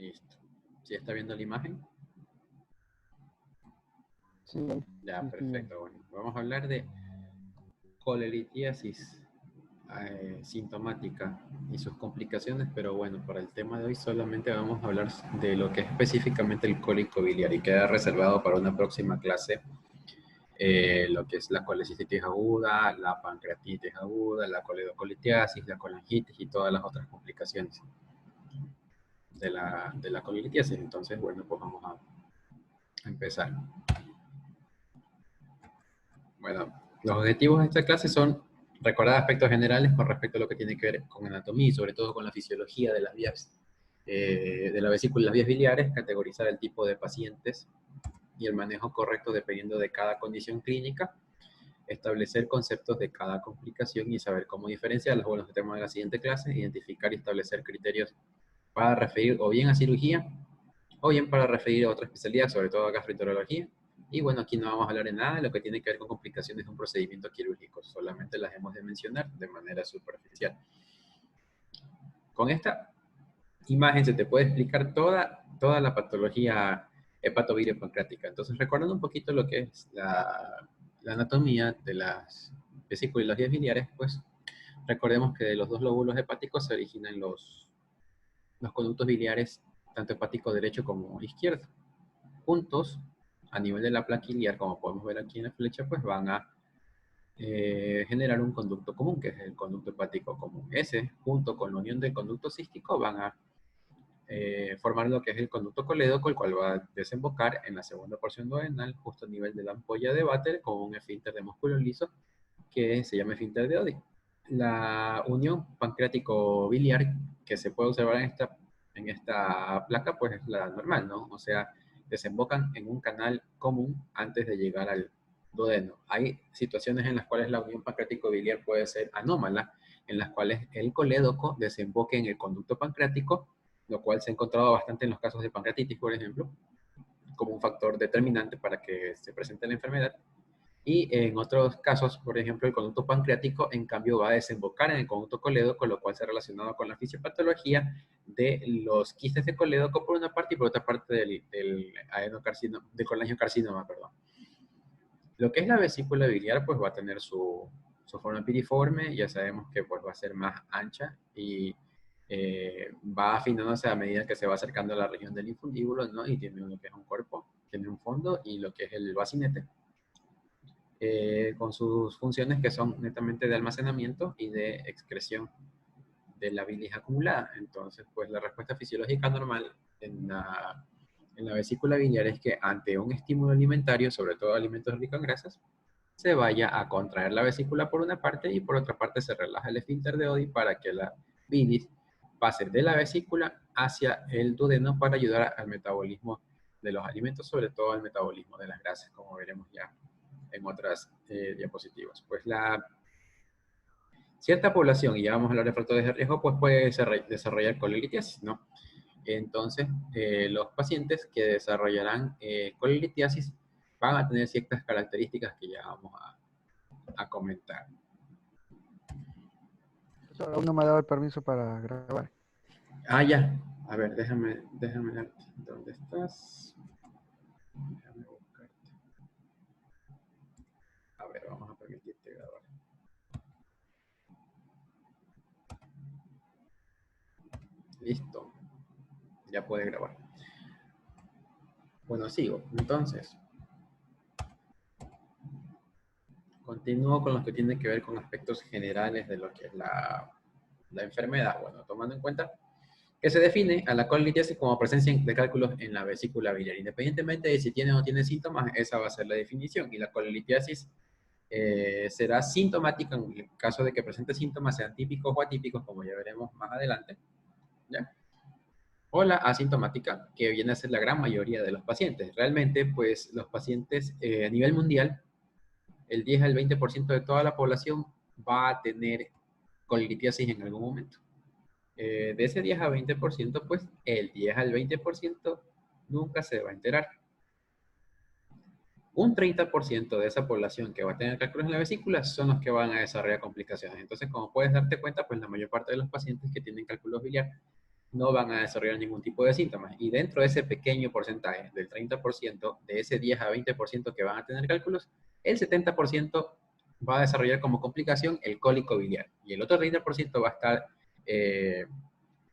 Listo. ¿Sí está viendo la imagen? Sí, Ya, sí, estoy bien. perfecto. Bueno, vamos a hablar de colelitiasis sintomática y sus complicaciones, pero bueno, para el tema de hoy solamente vamos a hablar de lo que es específicamente el cólico biliar y queda reservado para una próxima clase lo que es la colecistitis aguda, la pancreatitis aguda, la coledocolitiasis, la colangitis y todas las otras complicaciones de la colelitiasis. Entonces, bueno, pues vamos a empezar. Bueno, los objetivos de esta clase son recordar aspectos generales con respecto a lo que tiene que ver con anatomía y sobre todo con la fisiología de las vías, de la vesícula y las vías biliares, categorizar el tipo de pacientes y el manejo correcto dependiendo de cada condición clínica, establecer conceptos de cada complicación y saber cómo diferenciarlos. Bueno, los temas de la siguiente clase, identificar y establecer criterios para referir o bien a cirugía o bien para referir a otra especialidad, sobre todo a gastroenterología. Y bueno, aquí no vamos a hablar de nada de lo que tiene que ver con complicaciones de un procedimiento quirúrgico, solamente las hemos de mencionar de manera superficial. Con esta imagen se te puede explicar toda la patología hepatobiliar-pancreática. Entonces, recordando un poquito lo que es la anatomía de las vesículas y las vías biliares, pues recordemos que de los dos lóbulos hepáticos se originan los conductos biliares, tanto hepático derecho como izquierdo. Juntos, a nivel de la placa iliar, como podemos ver aquí en la flecha, pues van a generar un conducto común, que es el conducto hepático común. Ese, junto con la unión del conducto cístico, van a formar lo que es el conducto colédoco, el cual va a desembocar en la segunda porción duodenal, justo a nivel de la ampolla de Vater, con un esfínter de músculo liso, que se llama esfínter de Oddi. La unión pancreático-biliar que se puede observar en esta placa, pues es la normal, ¿no? O sea, desembocan en un canal común antes de llegar al duodeno. Hay situaciones en las cuales la unión pancreático-biliar puede ser anómala, en las cuales el colédoco desemboque en el conducto pancreático, lo cual se ha encontrado bastante en los casos de pancreatitis, por ejemplo, como un factor determinante para que se presente la enfermedad. Y en otros casos, por ejemplo, el conducto pancreático, en cambio, va a desembocar en el conducto colédoco, lo cual se ha relacionado con la fisiopatología de los quistes de colédoco por una parte y por otra parte del adenocarcinoma, del colangiocarcinoma, perdón. Lo que es la vesícula biliar, pues va a tener su forma piriforme, ya sabemos que pues va a ser más ancha y va afinándose a medida que se va acercando a la región del infundíbulo, ¿no? Y tiene lo que es un cuerpo, tiene un fondo y lo que es el bacinete. Con sus funciones que son netamente de almacenamiento y de excreción de la bilis acumulada. Entonces, pues la respuesta fisiológica normal en la vesícula biliar es que ante un estímulo alimentario, sobre todo alimentos ricos en grasas, se vaya a contraer la vesícula por una parte y por otra parte se relaja el esfínter de Oddi para que la bilis pase de la vesícula hacia el duodeno para ayudar al metabolismo de los alimentos, sobre todo al metabolismo de las grasas, como veremos ya en otras diapositivas. Pues cierta población, y ya vamos a hablar de factores de riesgo, pues puede desarrollar colelitiasis, ¿no? Entonces, los pacientes que desarrollarán colelitiasis van a tener ciertas características que ya vamos a comentar. Profesor, aún no me ha dado el permiso para grabar. Ah, ya. A ver, déjame ver. ¿Dónde estás? Déjame buscarte. A ver, vamos a permitirte grabar. Listo. Ya puede grabar. Bueno, sigo. Entonces, continúo con lo que tiene que ver con aspectos generales de lo que es la enfermedad. Bueno, tomando en cuenta que se define a la colelitiasis como presencia de cálculos en la vesícula biliar. Independientemente de si tiene o no tiene síntomas, esa va a ser la definición. Y la colelitiasis será sintomática en el caso de que presente síntomas, sean típicos o atípicos, como ya veremos más adelante, ¿ya? O la asintomática, que viene a ser la gran mayoría de los pacientes. Realmente, pues los pacientes a nivel mundial, el 10 al 20% de toda la población va a tener colelitiasis en algún momento. De ese 10 a 20%, pues el 10 al 20% nunca se va a enterar. Un 30% de esa población que va a tener cálculos en la vesícula son los que van a desarrollar complicaciones. Entonces, como puedes darte cuenta, pues la mayor parte de los pacientes que tienen cálculos biliar no van a desarrollar ningún tipo de síntomas. Y dentro de ese pequeño porcentaje, del 30%, de ese 10 a 20% que van a tener cálculos, el 70% va a desarrollar como complicación el cólico biliar. Y el otro 30% va a estar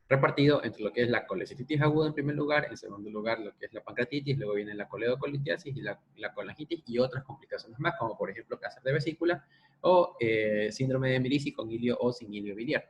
repartido entre lo que es la colecistitis aguda en primer lugar, en segundo lugar lo que es la pancreatitis, luego viene la coledocolitiasis y la colangitis y otras complicaciones más, como por ejemplo cáncer de vesícula o síndrome de Mirici con hilio o sin hilio biliar.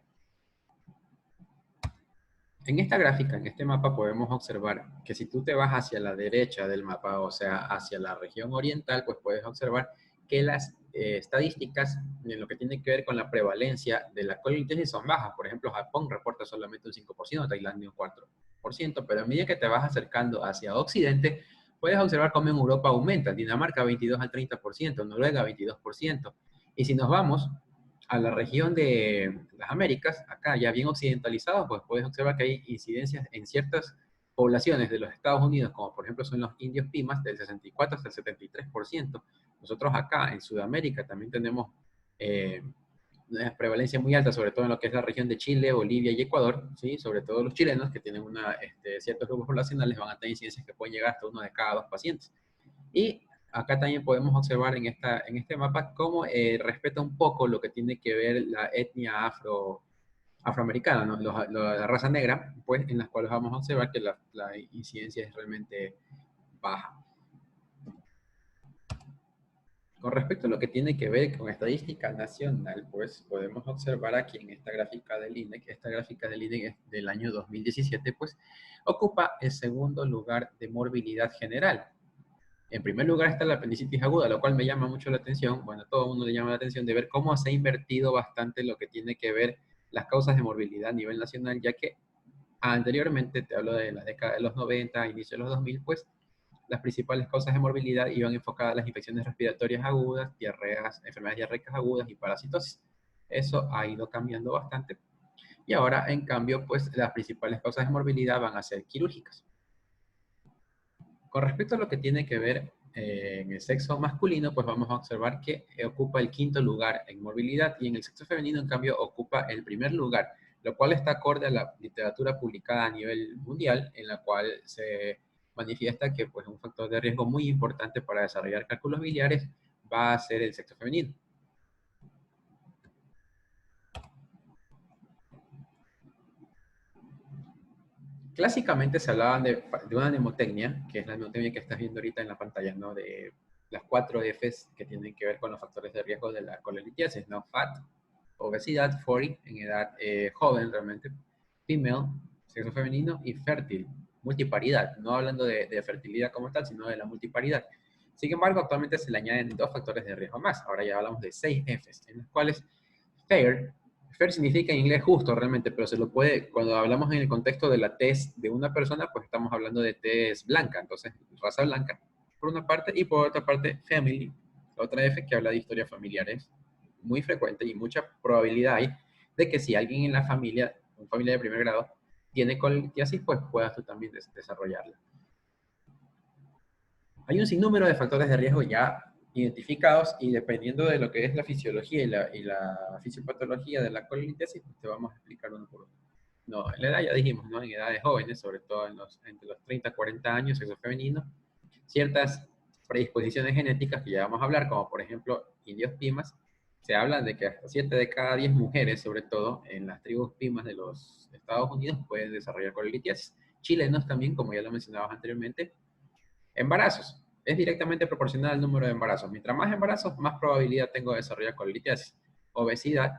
En esta gráfica, en este mapa, podemos observar que si tú te vas hacia la derecha del mapa, o sea, hacia la región oriental, pues puedes observar que las estadísticas en lo que tiene que ver con la prevalencia de la colonitis son bajas. Por ejemplo, Japón reporta solamente un 5%, Tailandia un 4%, pero a medida que te vas acercando hacia Occidente, puedes observar cómo en Europa aumenta. Dinamarca 22 al 30%, Noruega 22%. Y si nos vamos a la región de las Américas, acá ya bien occidentalizado, pues puedes observar que hay incidencias en ciertas poblaciones de los Estados Unidos, como por ejemplo son los indios Pimas, del 64 hasta el 73%. Nosotros acá en Sudamérica también tenemos una prevalencia muy alta, sobre todo en lo que es la región de Chile, Bolivia y Ecuador, ¿sí? Sobre todo los chilenos, que tienen ciertos grupos poblacionales, van a tener incidencias que pueden llegar hasta uno de cada 2 pacientes. Y acá también podemos observar en este mapa cómo respeta un poco lo que tiene que ver la etnia afroamericana, ¿no? La raza negra, pues en las cuales vamos a observar que la incidencia es realmente baja. Con respecto a lo que tiene que ver con estadística nacional, pues podemos observar aquí en esta gráfica del INEC, esta gráfica del INEC es del año 2017, pues ocupa el segundo lugar de morbilidad general. En primer lugar está la apendicitis aguda, lo cual me llama mucho la atención, bueno, a todo el mundo le llama la atención de ver cómo se ha invertido bastante lo que tiene que ver las causas de morbilidad a nivel nacional, ya que anteriormente, te hablo de la década de los 90, inicio de los 2000, pues las principales causas de morbilidad iban enfocadas a las infecciones respiratorias agudas, diarreas, enfermedades diarreicas agudas y parasitosis. Eso ha ido cambiando bastante. Y ahora, en cambio, pues las principales causas de morbilidad van a ser quirúrgicas. Con respecto a lo que tiene que ver en el sexo masculino, pues vamos a observar que ocupa el quinto lugar en morbilidad y en el sexo femenino, en cambio, ocupa el primer lugar, lo cual está acorde a la literatura publicada a nivel mundial, en la cual se manifiesta que pues, un factor de riesgo muy importante para desarrollar cálculos biliares va a ser el sexo femenino. Clásicamente se hablaban de una mnemotecnia, que es la mnemotecnia que estás viendo ahorita en la pantalla, ¿no? De las 4 Fs que tienen que ver con los factores de riesgo de la colelitiasis, ¿no? Fat, obesidad, 40, en edad joven realmente, female, sexo femenino, y fértil, multiparidad, no hablando de fertilidad como tal, sino de la multiparidad. Sin embargo, actualmente se le añaden 2 factores de riesgo más, ahora ya hablamos de 6 Fs, en los cuales fair significa en inglés justo realmente, pero se lo puede, cuando hablamos en el contexto de la tez de una persona, pues estamos hablando de tez blanca, entonces raza blanca, por una parte, y por otra parte, family, la otra F que habla de historia familiar, es muy frecuente y mucha probabilidad hay de que si alguien en la familia, una familia de primer grado, tiene colitiasis, pues puedas tú también desarrollarla. Hay un sinnúmero de factores de riesgo ya identificados y dependiendo de lo que es la fisiología y la fisiopatología de la colitiasis, pues te vamos a explicar uno por uno. No, en la edad ya dijimos, ¿no? En edades jóvenes, sobre todo entre los 30 y 40 años, sexo femenino, ciertas predisposiciones genéticas que ya vamos a hablar, como por ejemplo indios Pimas, se habla de que hasta 7 de cada 10 mujeres, sobre todo en las tribus Pimas de los Estados Unidos, pueden desarrollar colitiasis. Chilenos también, como ya lo mencionabas anteriormente. Embarazos. Es directamente proporcional al número de embarazos. Mientras más embarazos, más probabilidad tengo de desarrollar colitiasis. Obesidad,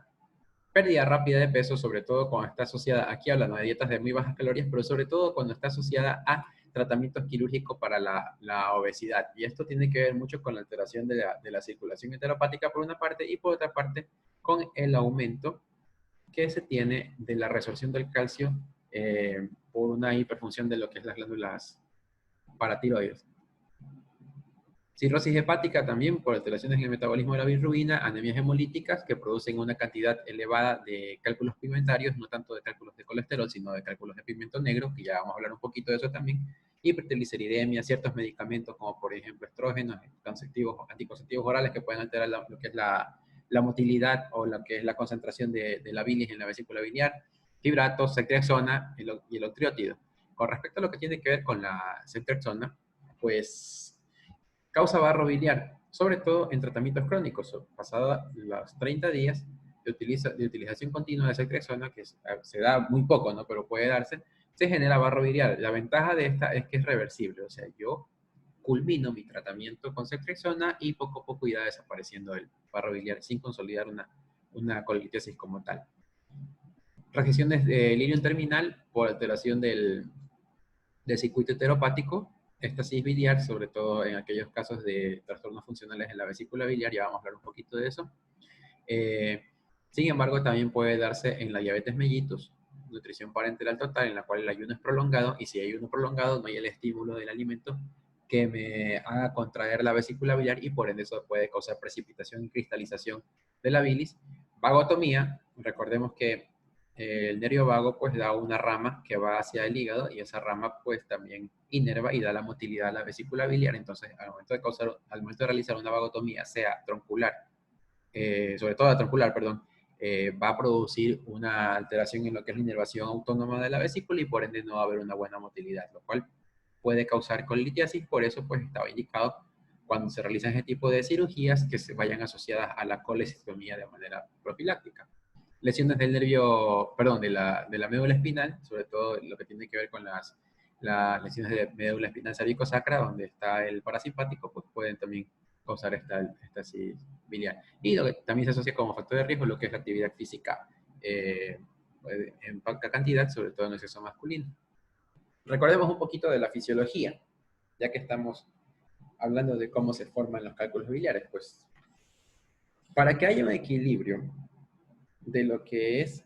pérdida rápida de peso, sobre todo cuando está asociada, aquí hablan de dietas de muy bajas calorías, pero sobre todo cuando está asociada a tratamientos quirúrgicos para la obesidad. Y esto tiene que ver mucho con la alteración de la circulación enteropática por una parte y por otra parte con el aumento que se tiene de la resorción del calcio por una hiperfunción de lo que es las glándulas paratiroides. Cirrosis hepática también por alteraciones en el metabolismo de la bilirrubina, anemias hemolíticas que producen una cantidad elevada de cálculos pigmentarios, no tanto de cálculos de colesterol, sino de cálculos de pigmento negro, que ya vamos a hablar un poquito de eso también, hipertrigliceridemia, ciertos medicamentos como por ejemplo estrógenos, anticonceptivos orales que pueden alterar lo que es la motilidad o lo que es la concentración de la bilis en la vesícula biliar, fibratos, ceftriaxona y el octreótido. Con respecto a lo que tiene que ver con la ceftriaxona, pues causa barro biliar, sobre todo en tratamientos crónicos. Pasado los 30 días de utilización continua de ceftriaxona, que se da muy poco, ¿no? Pero puede darse, se genera barro biliar. La ventaja de esta es que es reversible, o sea, yo culmino mi tratamiento con ceftriaxona y poco a poco irá desapareciendo el barro biliar sin consolidar una colitiasis como tal. Reacciones de ilium terminal por alteración del circuito enteropático, éstasis biliar, sobre todo en aquellos casos de trastornos funcionales en la vesícula biliar, ya vamos a hablar un poquito de eso. Sin embargo, también puede darse en la diabetes mellitus, nutrición parenteral total, en la cual el ayuno es prolongado, y si hay ayuno prolongado, no hay el estímulo del alimento que me haga contraer la vesícula biliar, y por ende eso puede causar precipitación y cristalización de la bilis. Vagotomía, recordemos que el nervio vago pues da una rama que va hacia el hígado, y esa rama pues también inerva y da la motilidad a la vesícula biliar. Entonces al momento de realizar una vagotomía, sea troncular, sobre todo la troncular, perdón, va a producir una alteración en lo que es la inervación autónoma de la vesícula, y por ende no va a haber una buena motilidad, lo cual puede causar colitiasis. Por eso pues estaba indicado cuando se realizan ese tipo de cirugías que se vayan asociadas a la colecistectomía de manera profiláctica. Lesiones del nervio, perdón, de la médula espinal, sobre todo lo que tiene que ver con las lesiones de médula espinal cervicosacra, donde está el parasimpático, pues pueden también causar esta biliar. Y lo que también se asocia como factor de riesgo lo que es la actividad física en poca cantidad, sobre todo en el sexo masculino. Recordemos un poquito de la fisiología, ya que estamos hablando de cómo se forman los cálculos biliares. Pues para que haya un equilibrio de lo que es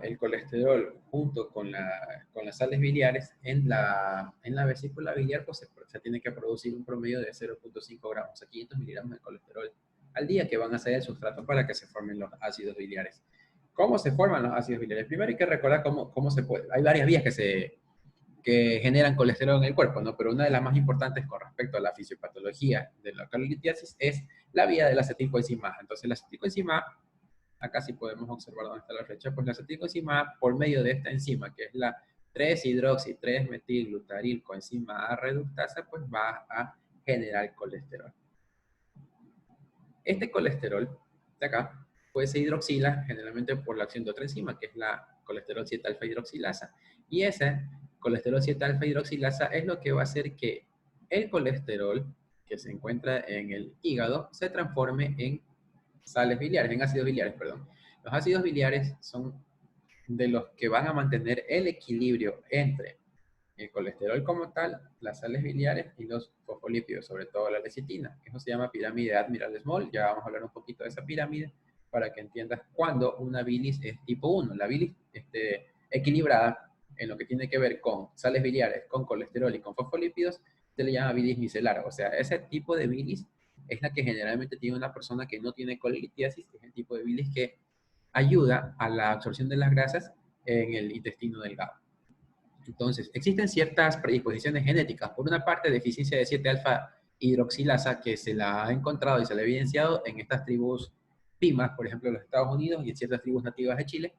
el colesterol junto con las sales biliares en la vesícula biliar, pues se tiene que producir un promedio de 0.5 gramos a 500 miligramos de colesterol al día, que van a ser el sustrato para que se formen los ácidos biliares. ¿Cómo se forman los ácidos biliares? Primero hay que recordar cómo se puede. Hay varias vías que generan colesterol en el cuerpo, ¿no? Pero una de las más importantes con respecto a la fisiopatología de la colitiasis es la vía de la acetilcoenzima A. Entonces, la acetilcoenzima A, acá sí podemos observar dónde está la flecha, pues la acetilcoenzima A, por medio de esta enzima, que es la 3-hidroxi-3-metilglutaryl coenzima A reductasa, pues va a generar colesterol. Este colesterol de acá pues se hidroxila generalmente por la acción de otra enzima, que es la colesterol 7-alfa hidroxilasa. Y ese colesterol 7-alfa hidroxilasa es lo que va a hacer que el colesterol que se encuentra en el hígado se transforme en sales biliares, en ácidos biliares, perdón. Los ácidos biliares son de los que van a mantener el equilibrio entre el colesterol como tal, las sales biliares y los fosfolípidos, sobre todo la lecitina. Eso se llama pirámide Admiral-Small. Ya vamos a hablar un poquito de esa pirámide para que entiendas cuándo una bilis es tipo 1. La bilis equilibrada en lo que tiene que ver con sales biliares, con colesterol y con fosfolípidos, se le llama bilis micelar. O sea, ese tipo de bilis es la que generalmente tiene una persona que no tiene colitiasis, es el tipo de bilis que ayuda a la absorción de las grasas en el intestino delgado. Entonces, existen ciertas predisposiciones genéticas. Por una parte, deficiencia de 7-alfa hidroxilasa, que se la ha encontrado y se la ha evidenciado en estas tribus pimas, por ejemplo, en los Estados Unidos y en ciertas tribus nativas de Chile,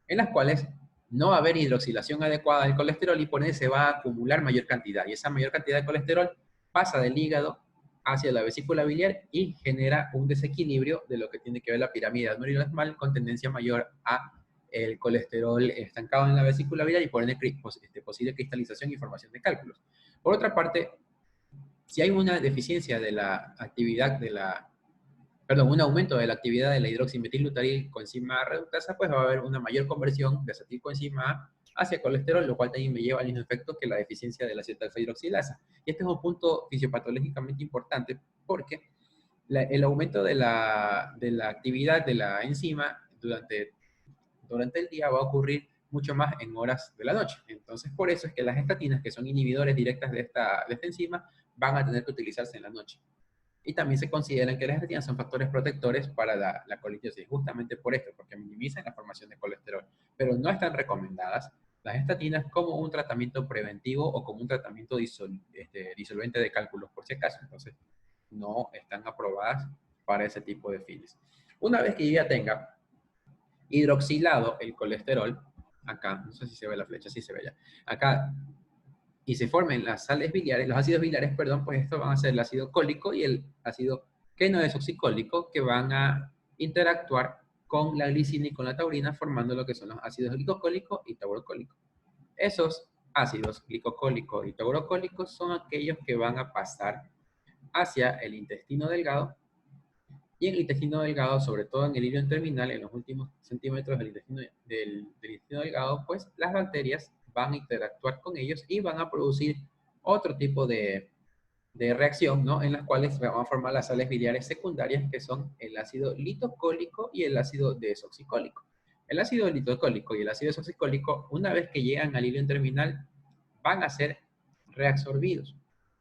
en las cuales no va a haber hidroxilación adecuada del colesterol, y por ende se va a acumular mayor cantidad. Y esa mayor cantidad de colesterol pasa del hígado hacia la vesícula biliar y genera un desequilibrio de lo que tiene que ver la pirámide Admiral-Small, con tendencia mayor a el colesterol estancado en la vesícula biliar y por ende posible cristalización y formación de cálculos. Por otra parte, si hay una deficiencia de la actividad un aumento de la actividad de la hidroximetilglutaryl coenzima A reductasa, pues va a haber una mayor conversión de acetilcoenzima A hacia colesterol, lo cual también me lleva al mismo efecto que la deficiencia de la 7-alfa hidroxilasa. Y este es un punto fisiopatológicamente importante porque el aumento de la actividad de la enzima durante el día va a ocurrir mucho más en horas de la noche. Entonces, por eso es que las estatinas, que son inhibidores directas de esta enzima, van a tener que utilizarse en la noche. Y también se consideran que las estatinas son factores protectores para la colitiasis, justamente por esto, porque minimizan la formación de colesterol. Pero no están recomendadas las estatinas como un tratamiento preventivo o como un tratamiento disolvente de cálculos, por si acaso. Entonces, no están aprobadas para ese tipo de fines. Una vez que yo ya tenga hidroxilado el colesterol, acá, no sé si se ve la flecha, sí se ve ya, acá, y se formen las sales biliares, los ácidos biliares, perdón, pues estos van a ser el ácido cólico y el ácido que no es oxicólico, que van a interactuar con la glicina y con la taurina, formando lo que son los ácidos glicocólicos y taurocólicos. Esos ácidos glicocólicos y taurocólicos son aquellos que van a pasar hacia el intestino delgado, y en el intestino delgado, sobre todo en el hilo terminal, en los últimos centímetros del intestino delgado, pues las bacterias van a interactuar con ellos y van a producir otro tipo de reacción, ¿no? En las cuales se van a formar las sales biliares secundarias, que son el ácido litocólico y el ácido desoxicólico. El ácido litocólico y el ácido desoxicólico, una vez que llegan al hilo terminal, van a ser reabsorbidos.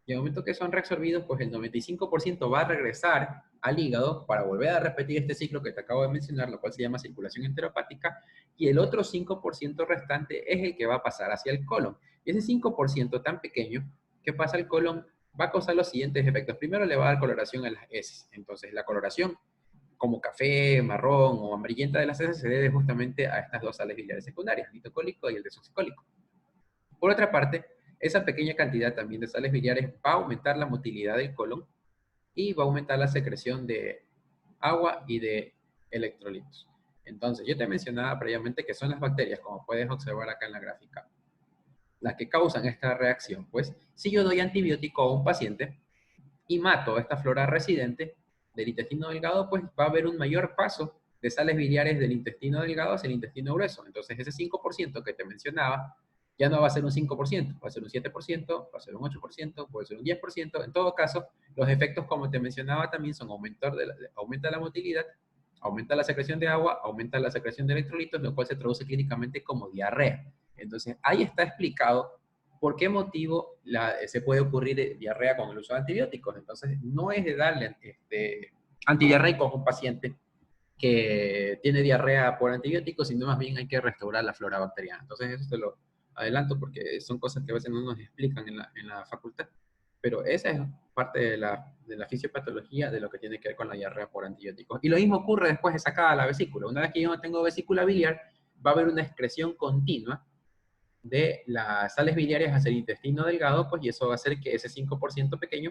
Y en el momento que son reabsorbidos, pues el 95% va a regresar al hígado para volver a repetir este ciclo que te acabo de mencionar, lo cual se llama circulación enteropática, y el otro 5% restante es el que va a pasar hacia el colon. Y ese 5% tan pequeño que pasa al colon va a causar los siguientes efectos. Primero, le va a dar coloración a las heces. Entonces, la coloración como café, marrón o amarillenta de las heces se debe justamente a estas dos sales biliares secundarias, el litocólico y el desoxicólico. Por otra parte, esa pequeña cantidad también de sales biliares va a aumentar la motilidad del colon y va a aumentar la secreción de agua y de electrolitos. Entonces, yo te mencionaba previamente que son las bacterias, como puedes observar acá en la gráfica, las que causan esta reacción. Pues, si yo doy antibiótico a un paciente y mato esta flora residente del intestino delgado, pues va a haber un mayor paso de sales biliares del intestino delgado hacia el intestino grueso. Entonces, ese 5% que te mencionaba ya no va a ser un 5%, va a ser un 7%, va a ser un 8%, puede ser un 10%. En todo caso, los efectos, como te mencionaba, también son aumenta la motilidad, aumenta la secreción de agua, aumenta la secreción de electrolitos, lo cual se traduce clínicamente como diarrea. Entonces, ahí está explicado por qué motivo se puede ocurrir diarrea con el uso de antibióticos. Entonces, no es de darle antidiarreicos a un paciente que tiene diarrea por antibióticos, sino más bien hay que restaurar la flora bacteriana. Entonces, eso te lo adelanto porque son cosas que a veces no nos explican en la facultad, pero esa es parte de la fisiopatología de lo que tiene que ver con la diarrea por antibióticos. Y lo mismo ocurre después de sacada la vesícula. Una vez que yo no tengo vesícula biliar, va a haber una excreción continua de las sales biliares hacia el intestino delgado, pues, y eso va a hacer que ese 5% pequeño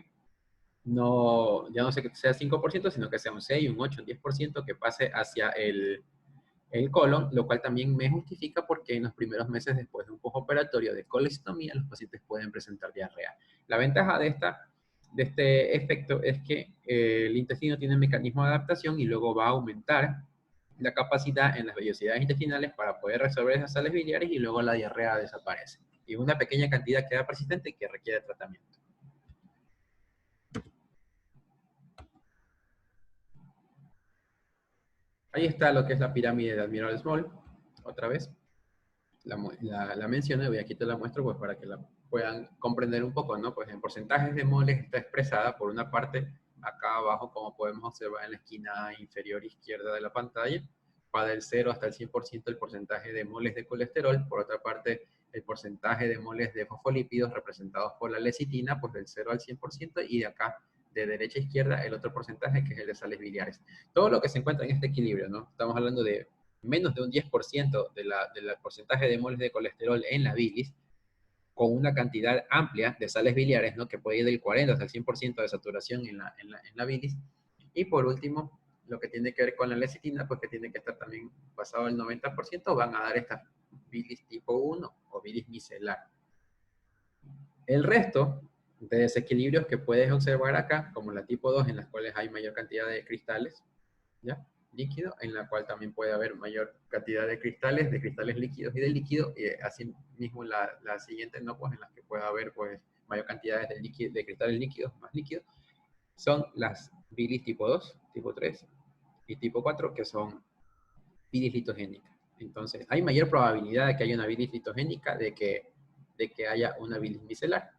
ya no sea 5%, sino que sea un 6, un 8, un 10% que pase hacia el colon, lo cual también me justifica porque en los primeros meses después de un postoperatorio de colestomía, los pacientes pueden presentar diarrea. La ventaja de este efecto es que el intestino tiene un mecanismo de adaptación y luego va a aumentar la capacidad en las vellosidades intestinales para poder resolver esas sales biliares y luego la diarrea desaparece. Y una pequeña cantidad queda persistente y que requiere tratamiento. Ahí está lo que es la pirámide de Admiral Small, otra vez. La menciono y voy aquí te la muestro pues para que la puedan comprender un poco, ¿no? Pues en porcentajes de moles está expresada por una parte acá abajo, como podemos observar en la esquina inferior izquierda de la pantalla, va del 0 hasta el 100% el porcentaje de moles de colesterol, por otra parte el porcentaje de moles de fosfolípidos representados por la lecitina, pues del 0 al 100%, y de acá de derecha a izquierda el otro porcentaje que es el de sales biliares. Todo lo que se encuentra en este equilibrio, ¿no? Estamos hablando de menos de un 10% del porcentaje de moles de colesterol en la bilis, con una cantidad amplia de sales biliares, ¿no? Que puede ir del 40 hasta el 100% de saturación en la bilis. Y por último, lo que tiene que ver con la lecitina, pues que tiene que estar también pasado el 90%, van a dar esta bilis tipo 1 o bilis micelar. El resto de desequilibrios que puedes observar acá, como la tipo 2, en las cuales hay mayor cantidad de cristales, ¿ya? Líquido, en la cual también puede haber mayor cantidad de cristales líquidos y de líquido, y así mismo la siguiente, ¿no? Pues en las que puede haber pues mayor cantidad de cristales líquidos más líquidos, son las bilis tipo 2, tipo 3 y tipo 4, que son bilis litogénicas. Entonces, hay mayor probabilidad de que haya una bilis litogénica de que haya una bilis micelar.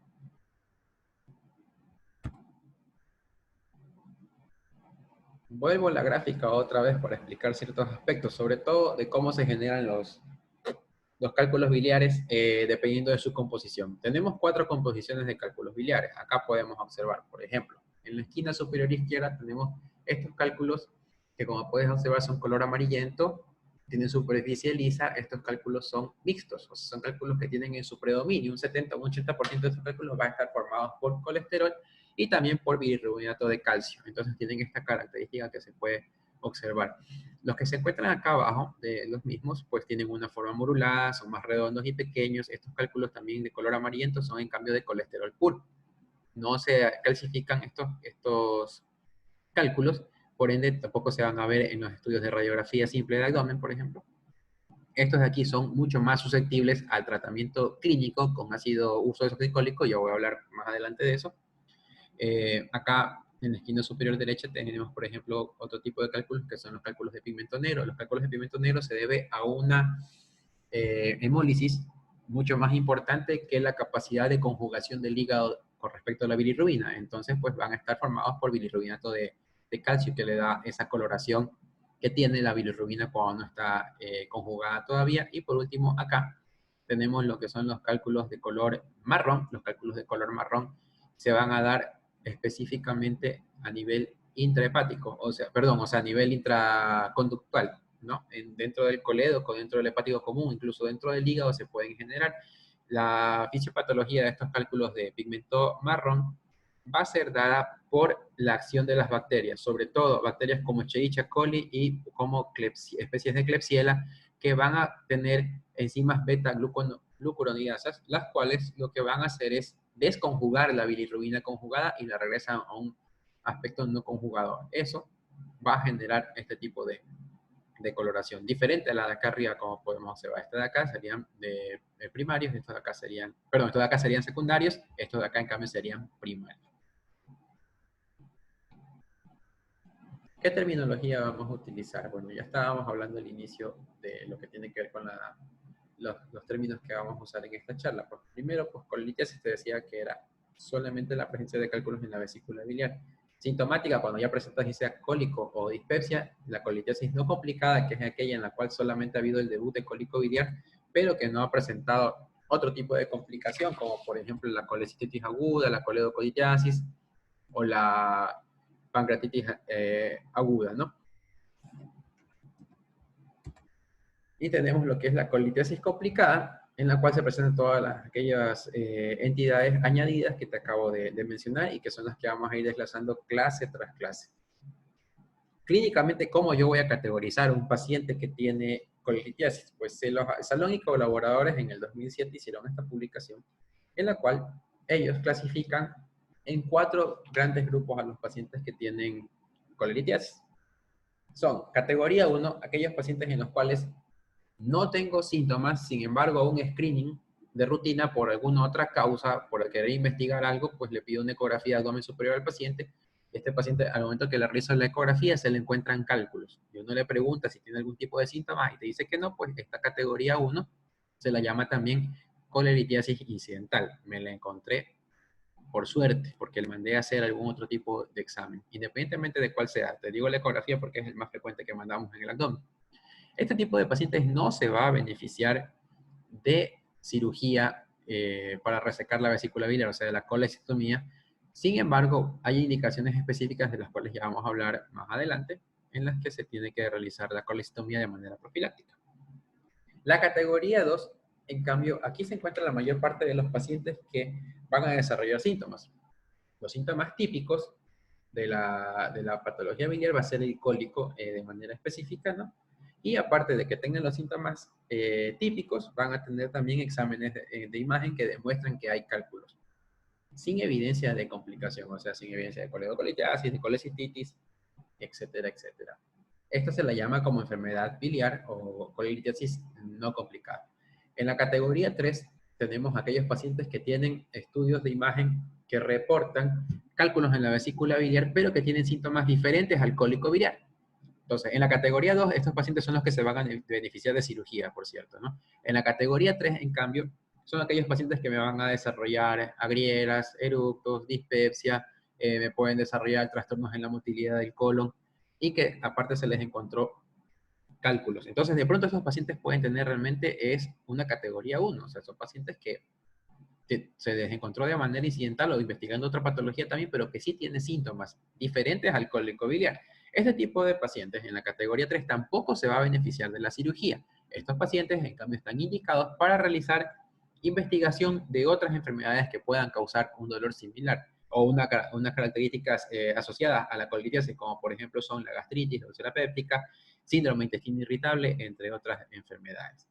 Vuelvo a la gráfica otra vez para explicar ciertos aspectos, sobre todo de cómo se generan los cálculos biliares dependiendo de su composición. Tenemos 4 composiciones de cálculos biliares. Acá podemos observar, por ejemplo, en la esquina superior izquierda tenemos estos cálculos que, como puedes observar, son color amarillento tienen superficie lisa, estos cálculos son mixtos, o sea, son cálculos que tienen en su predominio, un 70 o un 80% de estos cálculos van a estar formados por colesterol y también por bilirrubinato de calcio. Entonces tienen esta característica que se puede observar. Los que se encuentran acá abajo de los mismos, pues tienen una forma morulada, son más redondos y pequeños. Estos cálculos también de color amarillento son en cambio de colesterol puro. No se calcifican estos cálculos, por ende tampoco se van a ver en los estudios de radiografía simple de abdomen, por ejemplo. Estos de aquí son mucho más susceptibles al tratamiento clínico con ácido uso desoxicólico, yo voy a hablar más adelante de eso. Acá en la esquina superior derecha tenemos, por ejemplo, otro tipo de cálculos que son los cálculos de pigmento negro. Los cálculos de pigmento negro se debe a una hemólisis mucho más importante que la capacidad de conjugación del hígado con respecto a la bilirrubina. Entonces, pues van a estar formados por bilirrubinato de calcio que le da esa coloración que tiene la bilirrubina cuando no está conjugada todavía. Y por último, acá tenemos lo que son los cálculos de color marrón. Los cálculos de color marrón se van a dar específicamente a nivel intrahepático, o sea, perdón, o sea, a nivel intraconductual, ¿no? Dentro del colédoco, dentro del hepático común, incluso dentro del hígado se pueden generar. La fisiopatología de estos cálculos de pigmento marrón va a ser dada por la acción de las bacterias, sobre todo bacterias como Escherichia coli y como especies de Klebsiella, que van a tener enzimas beta-glucuronidasas, las cuales lo que van a hacer es desconjugar la bilirrubina conjugada y la regresan a un aspecto no conjugado. Eso va a generar este tipo de coloración, diferente a la de acá arriba, como podemos observar. Estas de acá serían de primarios, estos de acá serían, perdón, estos de acá serían secundarios, estos de acá en cambio serían primarios. ¿Qué terminología vamos a utilizar? Bueno, ya estábamos hablando al inicio de lo que tiene que ver con los términos que vamos a usar en esta charla. Pues primero, pues colitiasis te decía que era solamente la presencia de cálculos en la vesícula biliar. Sintomática, cuando ya presentas ya sea cólico o dispepsia, la colitiasis no complicada, que es aquella en la cual solamente ha habido el debut de cólico biliar, pero que no ha presentado otro tipo de complicación, como por ejemplo la colecistitis aguda, la coledocolitiasis o la pancreatitis aguda, ¿no? Y tenemos lo que es la colitiasis complicada, en la cual se presentan todas aquellas entidades añadidas que te acabo de mencionar y que son las que vamos a ir desglosando clase tras clase. Clínicamente, ¿cómo yo voy a categorizar un paciente que tiene colitiasis? Pues Salón y colaboradores en el 2007 hicieron esta publicación en la cual ellos clasifican en 4 grandes grupos a los pacientes que tienen colitiasis. Son categoría 1, aquellos pacientes en los cuales no tengo síntomas, sin embargo, un screening de rutina por alguna otra causa, por querer investigar algo, pues le pido una ecografía de abdomen superior al paciente. Este paciente, al momento que le realizo la ecografía, se le encuentran cálculos. Y uno le pregunta si tiene algún tipo de síntomas y te dice que no, pues esta categoría 1 se la llama también coleritiasis incidental. Me la encontré por suerte, porque le mandé a hacer algún otro tipo de examen, independientemente de cuál sea. Te digo la ecografía porque es el más frecuente que mandamos en el abdomen. Este tipo de pacientes no se va a beneficiar de cirugía para resecar la vesícula biliar, o sea, de la colectomía. Sin embargo, hay indicaciones específicas de las cuales ya vamos a hablar más adelante, en las que se tiene que realizar la colectomía de manera profiláctica. La categoría 2, en cambio, aquí se encuentra la mayor parte de los pacientes que van a desarrollar síntomas. Los síntomas típicos de la patología biliar va a ser el cólico de manera específica, ¿no? Y aparte de que tengan los síntomas típicos, van a tener también exámenes de imagen que demuestran que hay cálculos, sin evidencia de complicación, o sea, sin evidencia de coledocolitiasis, de colecistitis, etcétera, etcétera. Esta se la llama como enfermedad biliar o colitiasis no complicada. En la categoría 3 tenemos aquellos pacientes que tienen estudios de imagen que reportan cálculos en la vesícula biliar, pero que tienen síntomas diferentes al cólico biliar. Entonces, en la categoría 2, estos pacientes son los que se van a beneficiar de cirugía, por cierto, ¿no? En la categoría 3, en cambio, son aquellos pacientes que me van a desarrollar agrieras, eructos, dispepsia, me pueden desarrollar trastornos en la motilidad del colon y que aparte se les encontró cálculos. Entonces, de pronto esos pacientes pueden tener realmente es una categoría 1, o sea, son pacientes que se les encontró de manera incidental o investigando otra patología también, pero que sí tiene síntomas diferentes al cólico biliar. Este tipo de pacientes en la categoría 3 tampoco se va a beneficiar de la cirugía. Estos pacientes, en cambio, están indicados para realizar investigación de otras enfermedades que puedan causar un dolor similar o unas características asociadas a la colitiasis, como por ejemplo son la gastritis, la úlcera péptica, síndrome de intestino irritable, entre otras enfermedades.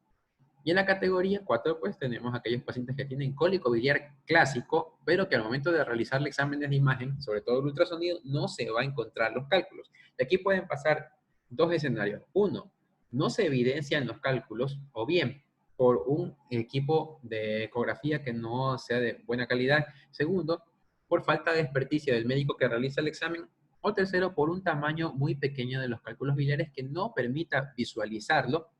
Y en la categoría 4, pues tenemos aquellos pacientes que tienen cólico biliar clásico, pero que al momento de realizar el examen de imagen, sobre todo el ultrasonido, no se va a encontrar los cálculos. Y aquí pueden pasar dos escenarios. Uno, no se evidencian los cálculos, o bien por un equipo de ecografía que no sea de buena calidad. Segundo, por falta de experticia del médico que realiza el examen. O tercero, por un tamaño muy pequeño de los cálculos biliares que no permita visualizarlo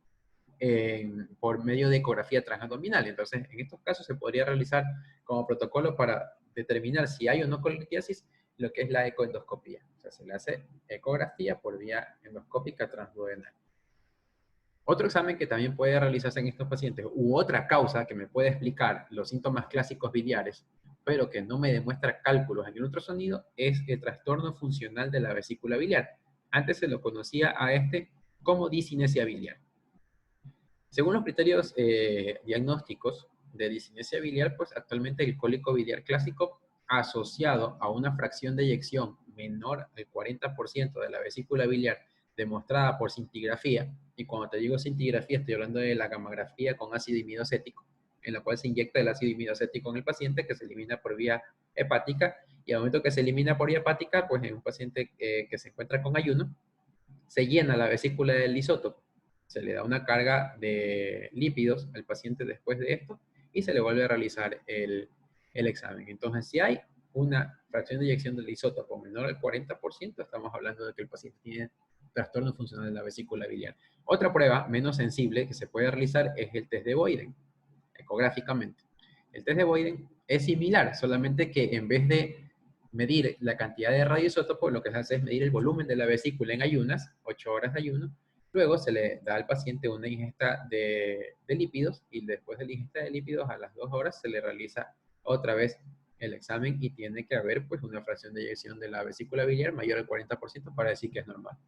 por medio de ecografía transabdominal. Entonces, en estos casos se podría realizar como protocolo para determinar si hay o no colitiasis lo que es la ecoendoscopía. O sea, se le hace ecografía por vía endoscópica transduodenal. Otro examen que también puede realizarse en estos pacientes, u otra causa que me puede explicar los síntomas clásicos biliares, pero que no me demuestra cálculos en el ultrasonido, es el trastorno funcional de la vesícula biliar. Antes se lo conocía a este como discinesia biliar. Según los criterios diagnósticos de discinesia biliar, pues actualmente el cólico biliar clásico asociado a una fracción de eyección menor al 40% de la vesícula biliar demostrada por cintigrafía, y cuando te digo cintigrafía estoy hablando de la gammagrafía con ácido imidacético, en la cual se inyecta el ácido imidacético en el paciente que se elimina por vía hepática, y al momento que se elimina por vía hepática, pues en un paciente que se encuentra con ayuno, se llena la vesícula del isótopo, se le da una carga de lípidos al paciente después de esto y se le vuelve a realizar el examen. Entonces, si hay una fracción de eyección del isótopo menor al 40%, estamos hablando de que el paciente tiene trastorno funcional de la vesícula biliar. Otra prueba menos sensible que se puede realizar es el test de Boyden, ecográficamente. El test de Boyden es similar, solamente que en vez de medir la cantidad de radioisótopos, lo que se hace es medir el volumen de la vesícula en ayunas, 8 horas de ayuno. Luego se le da al paciente una ingesta de lípidos y después de la ingesta de lípidos a las 2 horas se le realiza otra vez el examen y tiene que haber pues una fracción de eyección de la vesícula biliar mayor al 40% para decir que es normal.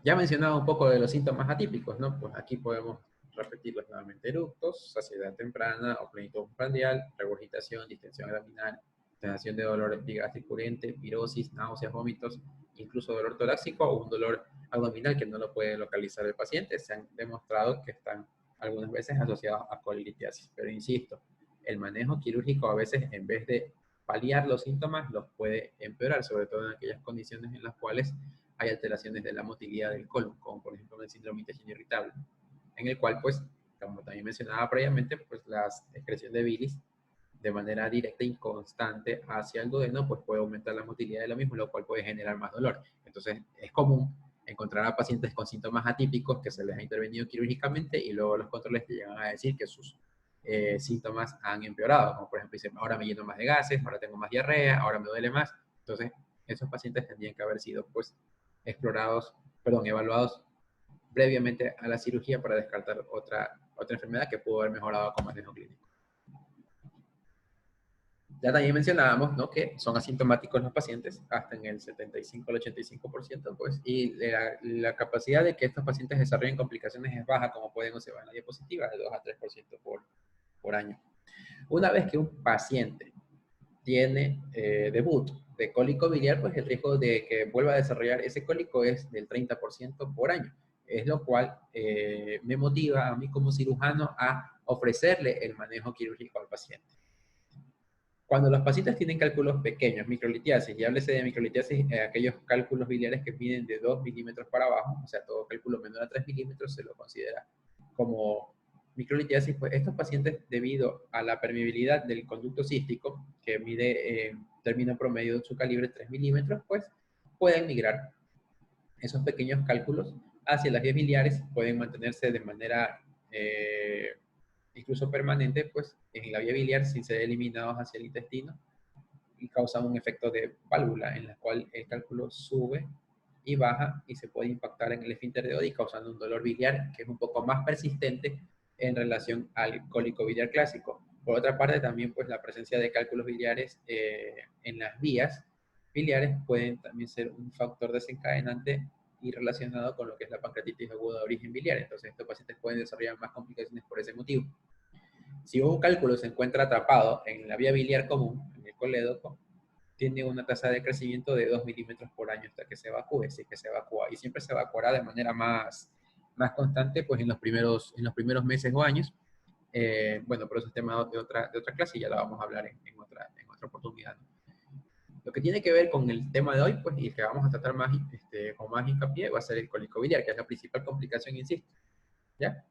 Ya mencionaba un poco de los síntomas atípicos, ¿no? Pues aquí podemos repetirlos nuevamente: eructos, saciedad temprana o plenitud prandial, regurgitación, distensión abdominal, sensación de dolor epigástrico urente, pirosis, náuseas, vómitos, incluso dolor torácico o un dolor abdominal que no lo puede localizar el paciente. Se han demostrado que están algunas veces asociados a colitiasis, pero insisto, el manejo quirúrgico a veces, en vez de paliar los síntomas, los puede empeorar, sobre todo en aquellas condiciones en las cuales hay alteraciones de la motilidad del colon, como por ejemplo el síndrome de intestino irritable, en el cual, pues, como también mencionaba previamente, pues la excreción de bilis de manera directa y constante hacia el duodeno, pues puede aumentar la motilidad de lo mismo, lo cual puede generar más dolor. Entonces, es común encontrar a pacientes con síntomas atípicos que se les ha intervenido quirúrgicamente y luego los controles te llegan a decir que sus síntomas han empeorado, como por ejemplo dicen, ahora me lleno más de gases, ahora tengo más diarrea, ahora me duele más. Entonces, esos pacientes tendrían que haber sido, pues, evaluados previamente a la cirugía para descartar otra enfermedad que pudo haber mejorado con manejo clínico. Ya también mencionábamos, ¿no?, que son asintomáticos los pacientes hasta en el 75 al 85%, pues, y la capacidad de que estos pacientes desarrollen complicaciones es baja, como pueden observar en la diapositiva, de 2 a 3% por año. Una vez que un paciente tiene debut de cólico biliar, pues el riesgo de que vuelva a desarrollar ese cólico es del 30% por año. Es lo cual me motiva a mí como cirujano a ofrecerle el manejo quirúrgico al paciente. Cuando los pacientes tienen cálculos pequeños, microlitiasis, y háblese de microlitiasis, aquellos cálculos biliares que miden de 2 milímetros para abajo, o sea, todo cálculo menor a 3 milímetros se lo considera como microlitiasis, pues estos pacientes, debido a la permeabilidad del conducto cístico, que mide término promedio de su calibre 3 milímetros, pues pueden migrar esos pequeños cálculos hacia las vías biliares, pueden mantenerse de manera incluso permanente, pues en la vía biliar sin ser eliminados hacia el intestino, y causan un efecto de válvula en la cual el cálculo sube y baja y se puede impactar en el esfínter de Oddi, causando un dolor biliar que es un poco más persistente en relación al cólico biliar clásico. Por otra parte, también pues la presencia de cálculos biliares en las vías biliares pueden también ser un factor desencadenante y relacionado con lo que es la pancreatitis aguda de origen biliar. Entonces, estos pacientes pueden desarrollar más complicaciones por ese motivo. Si un cálculo se encuentra atrapado en la vía biliar común, en el colédoco, tiene una tasa de crecimiento de 2 milímetros por año hasta que se evacúe, si es que se evacúa. Y siempre se evacuará de manera más constante pues en los primeros meses o años. Bueno, pero eso es tema de otra clase y ya la vamos a hablar en otra oportunidad. Lo que tiene que ver con el tema de hoy, pues, y que vamos a tratar más, con más hincapié, va a ser el cólico biliar, que es la principal complicación, insisto. ¿Ya?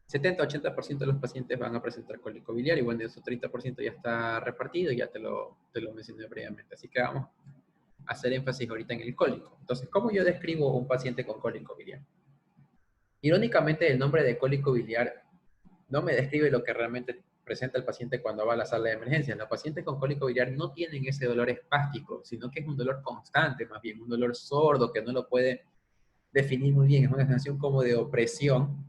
70-80% de los pacientes van a presentar cólico biliar y bueno, eso 30% ya está repartido, ya te lo mencioné previamente. Así que vamos a hacer énfasis ahorita en el cólico. Entonces, ¿cómo yo describo un paciente con cólico biliar? Irónicamente, el nombre de cólico biliar no me describe lo que realmente presenta el paciente cuando va a la sala de emergencias. Los pacientes con cólico biliar no tienen ese dolor espástico, sino que es un dolor constante, más bien un dolor sordo que no lo puede definir muy bien. Es una sensación como de opresión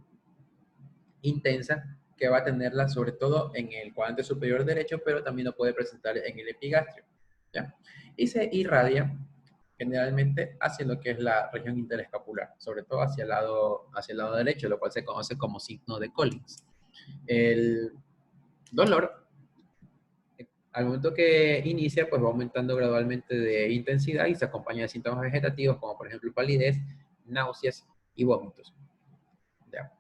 intensa que va a tenerla sobre todo en el cuadrante superior derecho, pero también lo puede presentar en el epigastrio, ¿ya? Y se irradia generalmente hacia lo que es la región interescapular, sobre todo hacia el lado derecho, lo cual se conoce como signo de Collins. El dolor, al momento que inicia, pues va aumentando gradualmente de intensidad y se acompaña de síntomas vegetativos, como por ejemplo palidez, náuseas y vómitos. ¿Ya?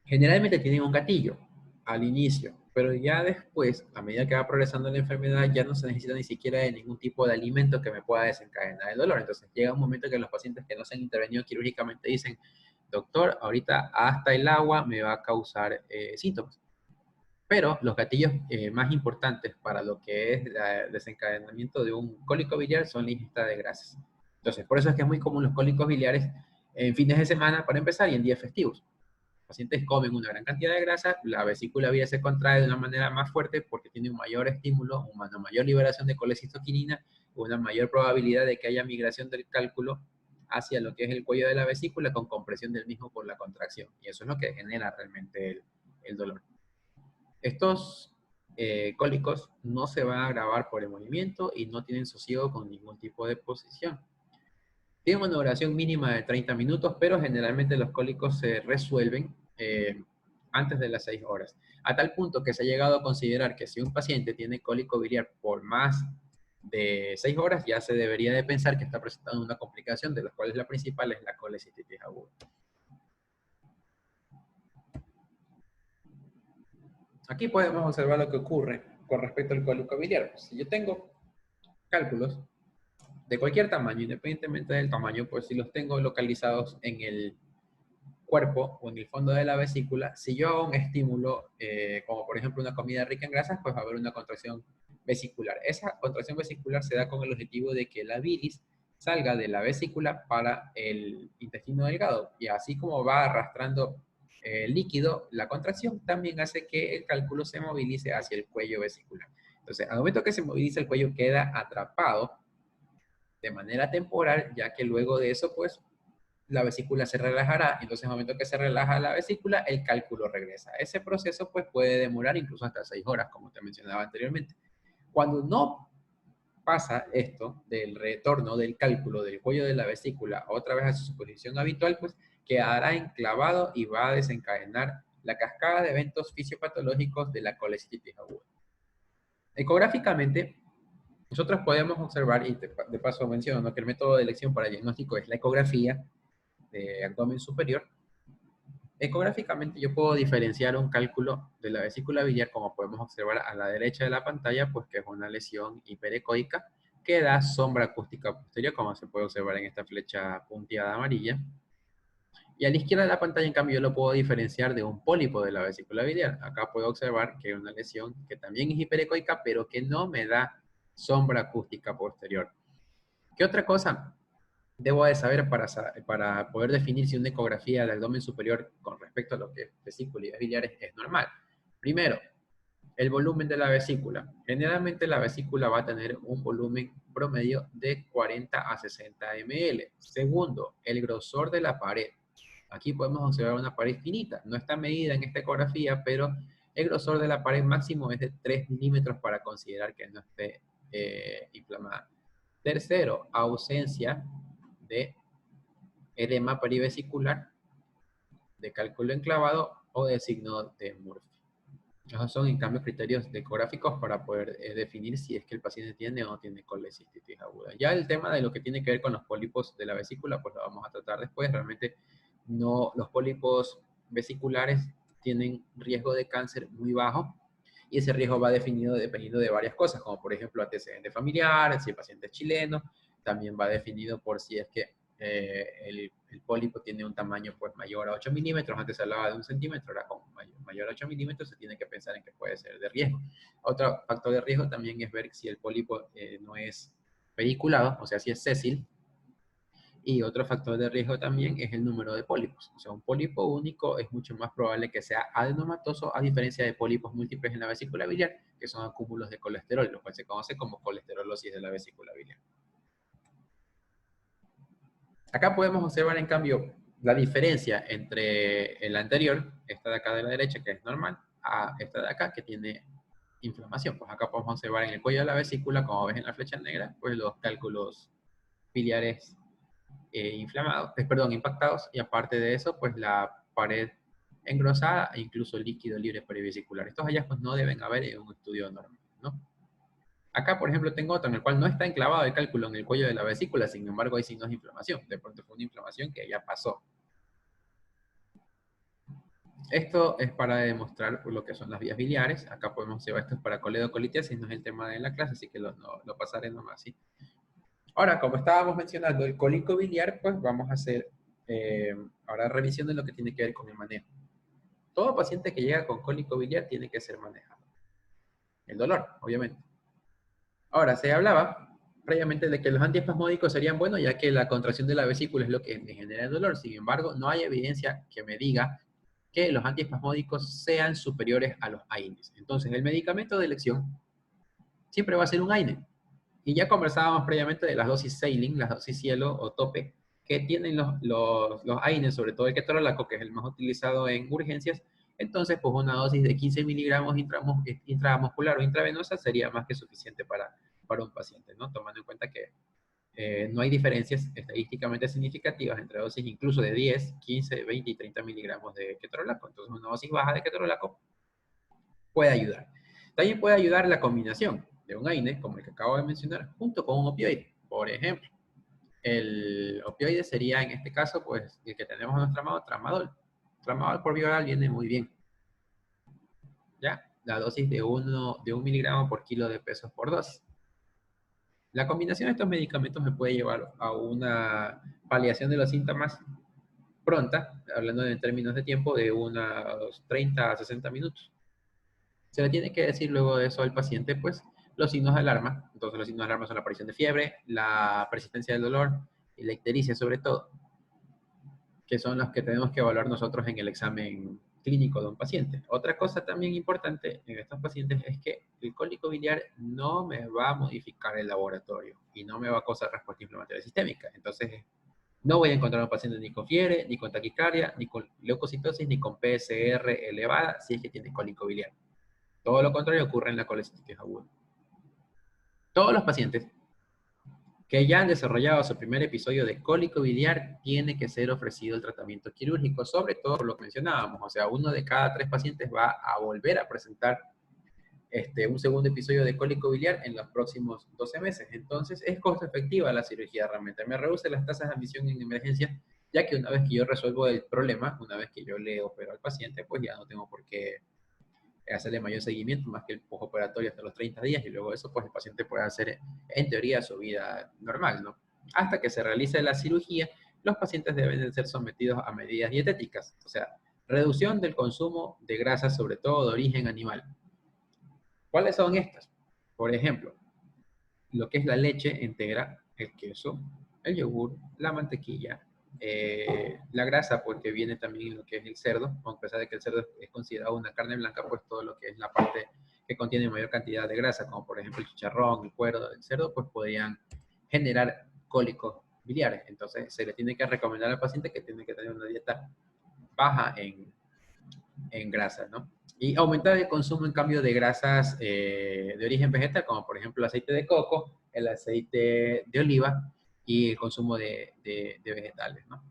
Generalmente tienen un gatillo al inicio, pero ya después, a medida que va progresando la enfermedad, ya no se necesita ni siquiera de ningún tipo de alimento que me pueda desencadenar el dolor. Entonces llega un momento que los pacientes que no se han intervenido quirúrgicamente dicen, doctor, ahorita hasta el agua me va a causar síntomas. Pero los gatillos más importantes para lo que es el desencadenamiento de un cólico biliar son la ingesta de grasas. Entonces, por eso es que es muy común los cólicos biliares en fines de semana, para empezar, y en días festivos. Los pacientes comen una gran cantidad de grasa, la vesícula biliar se contrae de una manera más fuerte porque tiene un mayor estímulo, una mayor liberación de colecistoquinina, una mayor probabilidad de que haya migración del cálculo hacia lo que es el cuello de la vesícula con compresión del mismo por la contracción. Y eso es lo que genera realmente el dolor. Estos cólicos no se van a agravar por el movimiento y no tienen sosiego con ningún tipo de posición. Tiene una duración mínima de 30 minutos, pero generalmente los cólicos se resuelven antes de las 6 horas. A tal punto que se ha llegado a considerar que si un paciente tiene cólico biliar por más de 6 horas, ya se debería de pensar que está presentando una complicación, de las cuales la principal es la colecistitis aguda. Aquí podemos observar lo que ocurre con respecto al cólico biliar. Si yo tengo cálculos de cualquier tamaño, independientemente del tamaño, pues si los tengo localizados en el cuerpo o en el fondo de la vesícula, si yo hago un estímulo, como por ejemplo una comida rica en grasas, pues va a haber una contracción vesicular. Esa contracción vesicular se da con el objetivo de que la bilis salga de la vesícula para el intestino delgado, y así como va arrastrando líquido, la contracción también hace que el cálculo se movilice hacia el cuello vesicular. Entonces, al momento que se moviliza el cuello, queda atrapado de manera temporal, ya que luego de eso, pues, la vesícula se relajará. Entonces, en el momento que se relaja la vesícula, el cálculo regresa. Ese proceso, pues, puede demorar incluso hasta 6 horas, como te mencionaba anteriormente. Cuando no pasa esto del retorno del cálculo del cuello de la vesícula otra vez a su posición habitual, pues, quedará enclavado y va a desencadenar la cascada de eventos fisiopatológicos de la colecistitis aguda. Ecográficamente, nosotros podemos observar, y de paso menciono, ¿no?, que el método de elección para el diagnóstico es la ecografía de abdomen superior. Ecográficamente yo puedo diferenciar un cálculo de la vesícula biliar, como podemos observar a la derecha de la pantalla, pues que es una lesión hiperecoica que da sombra acústica posterior, como se puede observar en esta flecha punteada amarilla. Y a la izquierda de la pantalla, en cambio, yo lo puedo diferenciar de un pólipo de la vesícula biliar. Acá puedo observar que hay una lesión que también es hiperecoica, pero que no me da sombra acústica posterior. ¿Qué otra cosa debo de saber para poder definir si una ecografía del abdomen superior con respecto a lo que es vesícula y biliares es normal? Primero, el volumen de la vesícula. Generalmente la vesícula va a tener un volumen promedio de 40 a 60 ml. Segundo, el grosor de la pared. Aquí podemos observar una pared finita. No está medida en esta ecografía, pero el grosor de la pared máximo es de 3 milímetros para considerar que no esté inflamada. Tercero, ausencia de edema perivesicular, de cálculo enclavado o de signo de Murphy. Esos son, en cambio, criterios ecográficos para poder definir si es que el paciente tiene o no tiene colecistitis aguda. Ya el tema de lo que tiene que ver con los pólipos de la vesícula, pues lo vamos a tratar después. Realmente no, los pólipos vesiculares tienen riesgo de cáncer muy bajo y ese riesgo va definido dependiendo de varias cosas, como por ejemplo antecedentes familiares, si el paciente es chileno, también va definido por si es que el pólipo tiene un tamaño pues mayor a 8 milímetros, antes se hablaba de 1 centímetro, ahora con mayor a 8 milímetros se tiene que pensar en que puede ser de riesgo. Otro factor de riesgo también es ver si el pólipo no es pediculado, o sea, si es sésil. Y otro factor de riesgo también es el número de pólipos. O sea, un pólipo único es mucho más probable que sea adenomatoso, a diferencia de pólipos múltiples en la vesícula biliar, que son acúmulos de colesterol, lo cual se conoce como colesterolosis de la vesícula biliar. Acá podemos observar, en cambio, la diferencia entre el anterior, esta de acá de la derecha, que es normal, a esta de acá, que tiene inflamación. Pues acá podemos observar en el cuello de la vesícula, como ves en la flecha negra, pues los cálculos biliares inflamados, impactados, y aparte de eso, pues la pared engrosada e incluso líquido libre perivesicular. Estos hallazgos no deben haber en un estudio normal, ¿no? Acá, por ejemplo, tengo otro en el cual no está enclavado el cálculo en el cuello de la vesícula, sin embargo hay signos de inflamación. De pronto fue una inflamación que ya pasó. Esto es para demostrar lo que son las vías biliares. Acá podemos llevar esto para coledocolitis, no es el tema de la clase, así que lo pasaré nomás, ¿sí? Ahora, como estábamos mencionando el cólico biliar, pues vamos a hacer ahora revisión de lo que tiene que ver con el manejo. Todo paciente que llega con cólico biliar tiene que ser manejado. El dolor, obviamente. Ahora, se hablaba previamente de que los antiespasmódicos serían buenos, ya que la contracción de la vesícula es lo que me genera el dolor. Sin embargo, no hay evidencia que me diga que los antiespasmódicos sean superiores a los AINES. Entonces, el medicamento de elección siempre va a ser un AINE. Y ya conversábamos previamente de las dosis saline, las dosis cielo o tope, que tienen los AINES, sobre todo el ketorolaco, que es el más utilizado en urgencias. Entonces, pues una dosis de 15 miligramos intramuscular o intravenosa sería más que suficiente para un paciente, ¿no? Tomando en cuenta que no hay diferencias estadísticamente significativas entre dosis incluso de 10, 15, 20 y 30 miligramos de ketorolaco. Entonces, una dosis baja de ketorolaco puede ayudar. También puede ayudar la combinación de un AINE, como el que acabo de mencionar, junto con un opioide. Por ejemplo, el opioide sería en este caso, pues, el que tenemos en nuestra mano, tramadol. Tramadol por vía oral viene muy bien. ¿Ya? La dosis de 1 miligramo por kilo de peso por dosis. La combinación de estos medicamentos me puede llevar a una paliación de los síntomas pronta, hablando en términos de tiempo, de unos 30 a 60 minutos. Se le tiene que decir luego de eso al paciente, pues, los signos de alarma. Entonces, los signos de alarma son la aparición de fiebre, la persistencia del dolor y la ictericia, sobre todo, que son los que tenemos que evaluar nosotros en el examen clínico de un paciente. Otra cosa también importante en estos pacientes es que el cólico biliar no me va a modificar el laboratorio y no me va a causar respuesta inflamatoria sistémica. Entonces, no voy a encontrar a un paciente ni con fiebre, ni con taquicardia, ni con leucocitosis, ni con PSR elevada, si es que tiene cólico biliar. Todo lo contrario ocurre en la colecistitis aguda. Todos los pacientes que ya han desarrollado su primer episodio de cólico biliar tiene que ser ofrecido el tratamiento quirúrgico, sobre todo por lo que mencionábamos. O sea, 1 de cada 3 pacientes va a volver a presentar un segundo episodio de cólico biliar en los próximos 12 meses. Entonces, es costo efectiva la cirugía realmente. Me reduce las tasas de admisión en emergencia, ya que una vez que yo resuelvo el problema, una vez que yo le opero al paciente, pues ya no tengo por qué hacerle mayor seguimiento más que el postoperatorio hasta los 30 días y luego de eso pues el paciente puede hacer en teoría su vida normal, ¿no? Hasta que se realice la cirugía, los pacientes deben de ser sometidos a medidas dietéticas, o sea, reducción del consumo de grasas, sobre todo de origen animal. ¿Cuáles son estas? Por ejemplo, lo que es la leche entera, el queso, el yogur, la mantequilla, la grasa, porque viene también lo que es el cerdo, a pesar de que el cerdo es considerado una carne blanca, pues todo lo que es la parte que contiene mayor cantidad de grasa, como por ejemplo el chicharrón, el cuero del cerdo, pues podrían generar cólicos biliares. Entonces se le tiene que recomendar al paciente que tiene que tener una dieta baja en grasa, ¿no? Y aumentar el consumo, en cambio, de grasas de origen vegetal, como por ejemplo el aceite de coco, el aceite de oliva y el consumo de vegetales, ¿no?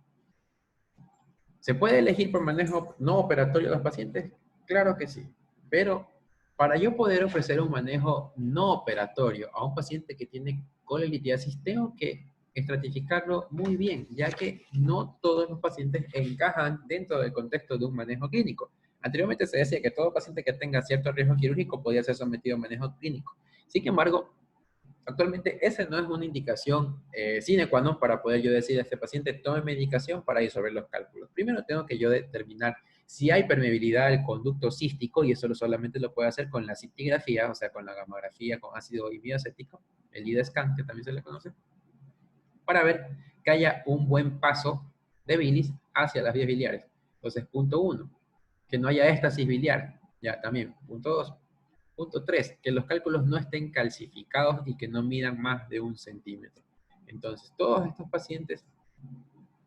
¿Se puede elegir por manejo no operatorio a los pacientes? Claro que sí, pero para yo poder ofrecer un manejo no operatorio a un paciente que tiene colelitiasis, tengo que estratificarlo muy bien, ya que no todos los pacientes encajan dentro del contexto de un manejo clínico. Anteriormente se decía que todo paciente que tenga cierto riesgo quirúrgico podía ser sometido a manejo clínico. Sin embargo, actualmente esa no es una indicación sine qua non para poder yo decir a este paciente tome medicación para disolver los cálculos. Primero tengo que yo determinar si hay permeabilidad del conducto cístico, y eso solamente lo puedo hacer con la cintigrafía, o sea, con la gamografía con ácido imidacético, el IDESCAN, que también se le conoce, para ver que haya un buen paso de bilis hacia las vías biliares. Entonces, punto 1, que no haya éstasis biliar. Ya, también. Punto 2. Punto 3, que los cálculos no estén calcificados y que no midan más de 1 centímetro. Entonces, todos estos pacientes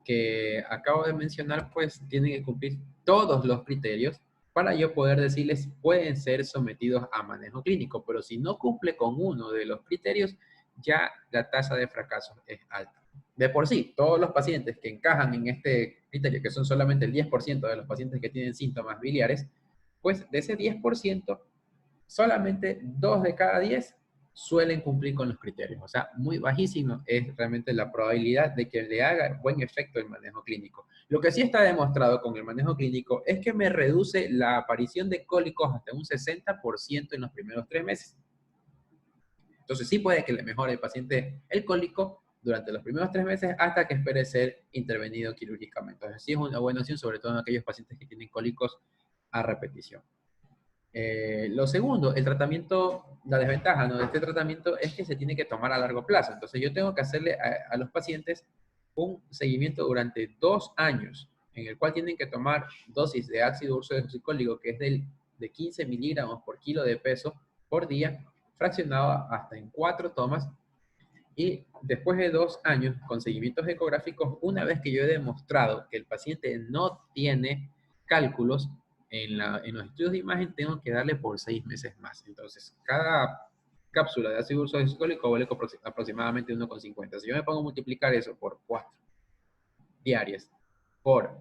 que acabo de mencionar, pues tienen que cumplir todos los criterios para yo poder decirles pueden ser sometidos a manejo clínico, pero si no cumple con uno de los criterios, ya la tasa de fracaso es alta. De por sí, todos los pacientes que encajan en este criterio, que son solamente el 10% de los pacientes que tienen síntomas biliares, pues de ese 10%, solamente 2 de cada 10 suelen cumplir con los criterios. O sea, muy bajísimo es realmente la probabilidad de que le haga buen efecto el manejo clínico. Lo que sí está demostrado con el manejo clínico es que me reduce la aparición de cólicos hasta un 60% en los primeros 3 meses. Entonces sí puede que le mejore al paciente el cólico durante los primeros 3 meses hasta que espere ser intervenido quirúrgicamente. Entonces sí es una buena opción, sobre todo en aquellos pacientes que tienen cólicos a repetición. Lo segundo, el tratamiento, la desventaja, ¿no?, de este tratamiento es que se tiene que tomar a largo plazo. Entonces yo tengo que hacerle a los pacientes un seguimiento durante 2 años, en el cual tienen que tomar dosis de ácido ursodeoxycólico, que es de 15 miligramos por kilo de peso por día, fraccionado hasta en 4 tomas. Y después de 2 años con seguimientos ecográficos, una vez que yo he demostrado que el paciente no tiene cálculos en los estudios de imagen, tengo que darle por 6 meses más. Entonces, cada cápsula de ácido ursodeoxycólico vale aproximadamente 1,50. Si yo me pongo a multiplicar eso por 4 diarias por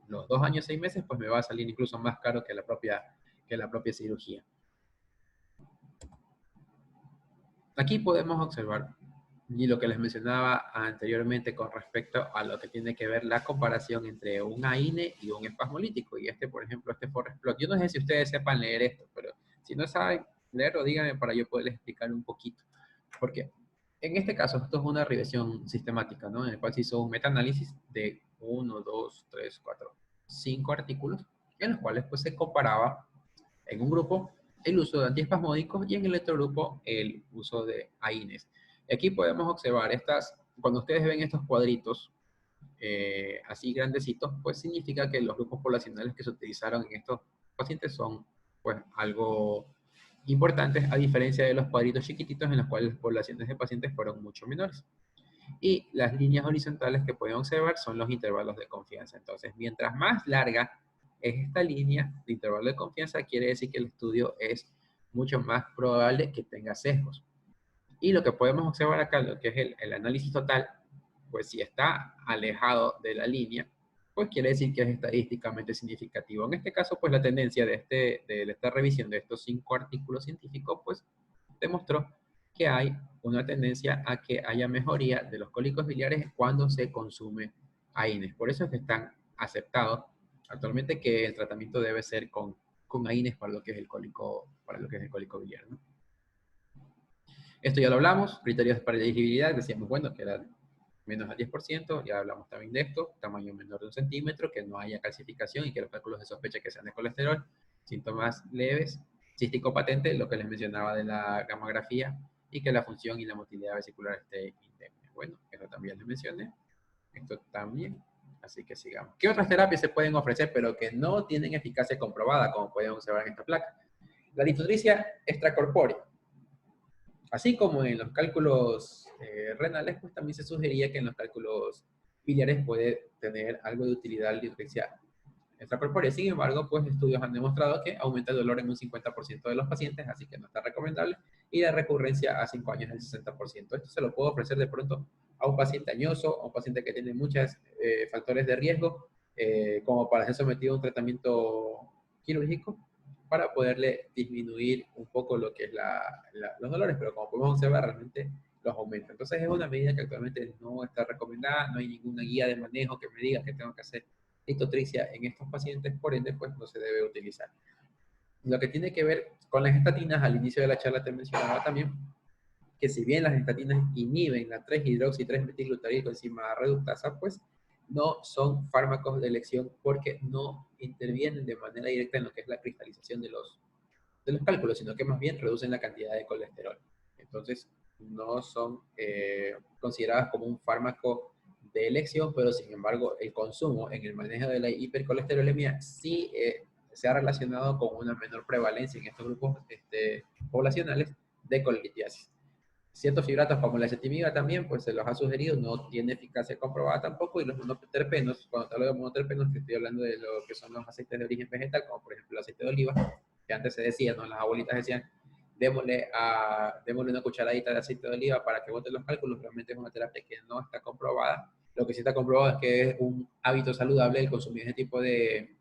los 2 años 6 meses, pues me va a salir incluso más caro que la propia cirugía. Aquí podemos observar, y lo que les mencionaba anteriormente con respecto a lo que tiene que ver la comparación entre un AINE y un espasmolítico. Y por ejemplo, este forest plot. Yo no sé si ustedes sepan leer esto, pero si no saben leerlo, díganme para yo poderles explicar un poquito. Porque en este caso, esto es una regresión sistemática, ¿no?, en el cual se hizo un metaanálisis de 1, 2, 3, 4, 5 artículos, en los cuales pues se comparaba en un grupo el uso de antiespasmódicos y en el otro grupo el uso de AINES. Aquí podemos observar cuando ustedes ven estos cuadritos así grandecitos, pues significa que los grupos poblacionales que se utilizaron en estos pacientes son pues algo importantes, a diferencia de los cuadritos chiquititos en los cuales las poblaciones de pacientes fueron mucho menores. Y las líneas horizontales que pueden observar son los intervalos de confianza. Entonces, mientras más larga es esta línea de intervalo de confianza, quiere decir que el estudio es mucho más probable que tenga sesgos. Y lo que podemos observar acá, lo que es el análisis total, pues si está alejado de la línea, pues quiere decir que es estadísticamente significativo. En este caso, pues la tendencia de esta revisión de estos 5 artículos científicos, pues demostró que hay una tendencia a que haya mejoría de los cólicos biliares cuando se consume AINES. Por eso es que están aceptados actualmente que el tratamiento debe ser con AINES para lo que es el cólico biliar, ¿no? Esto ya lo hablamos, criterios para elegibilidad, decíamos, bueno, que era menos al 10%, ya hablamos también de esto, tamaño menor de 1 centímetro, que no haya calcificación y que los cálculos de sospecha que sean de colesterol, síntomas leves, cístico patente, lo que les mencionaba de la gamografía, y que la función y la motilidad vesicular esté indemne. Bueno, eso también les mencioné, esto también, así que sigamos. ¿Qué otras terapias se pueden ofrecer pero que no tienen eficacia comprobada, como pueden observar en esta placa? La litotricia extracorpórea. Así como en los cálculos renales, pues también se sugería que en los cálculos biliares puede tener algo de utilidad la litotripsia extracorpórea. Sin embargo, pues estudios han demostrado que aumenta el dolor en un 50% de los pacientes, así que no está recomendable, y la recurrencia a 5 años del 60%. Esto se lo puedo ofrecer de pronto a un paciente añoso, a un paciente que tiene muchos factores de riesgo, como para ser sometido a un tratamiento quirúrgico, para poderle disminuir un poco lo que es los dolores, pero como podemos observar, realmente los aumenta. Entonces es una medida que actualmente no está recomendada, no hay ninguna guía de manejo que me diga que tengo que hacer litotripsia en estos pacientes, por ende, pues no se debe utilizar. Lo que tiene que ver con las estatinas, al inicio de la charla te mencionaba también que si bien las estatinas inhiben la 3-hidroxi 3-metilglutaricoenzima reductasa, pues no son fármacos de elección porque no intervienen de manera directa en lo que es la cristalización de los cálculos, sino que más bien reducen la cantidad de colesterol. Entonces, no son consideradas como un fármaco de elección, pero sin embargo, el consumo en el manejo de la hipercolesterolemia sí se ha relacionado con una menor prevalencia en estos grupos poblacionales de colelitiasis. Ciertos fibratos como la acetimida también, pues se los ha sugerido, no tiene eficacia comprobada tampoco, y los monoterpenos, cuando te hablo de monoterpenos, te estoy hablando de lo que son los aceites de origen vegetal, como por ejemplo el aceite de oliva, que antes se decía, ¿no? Las abuelitas decían, démosle una cucharadita de aceite de oliva para que bote los cálculos. Realmente es una terapia que no está comprobada. Lo que sí está comprobado es que es un hábito saludable el consumir ese tipo de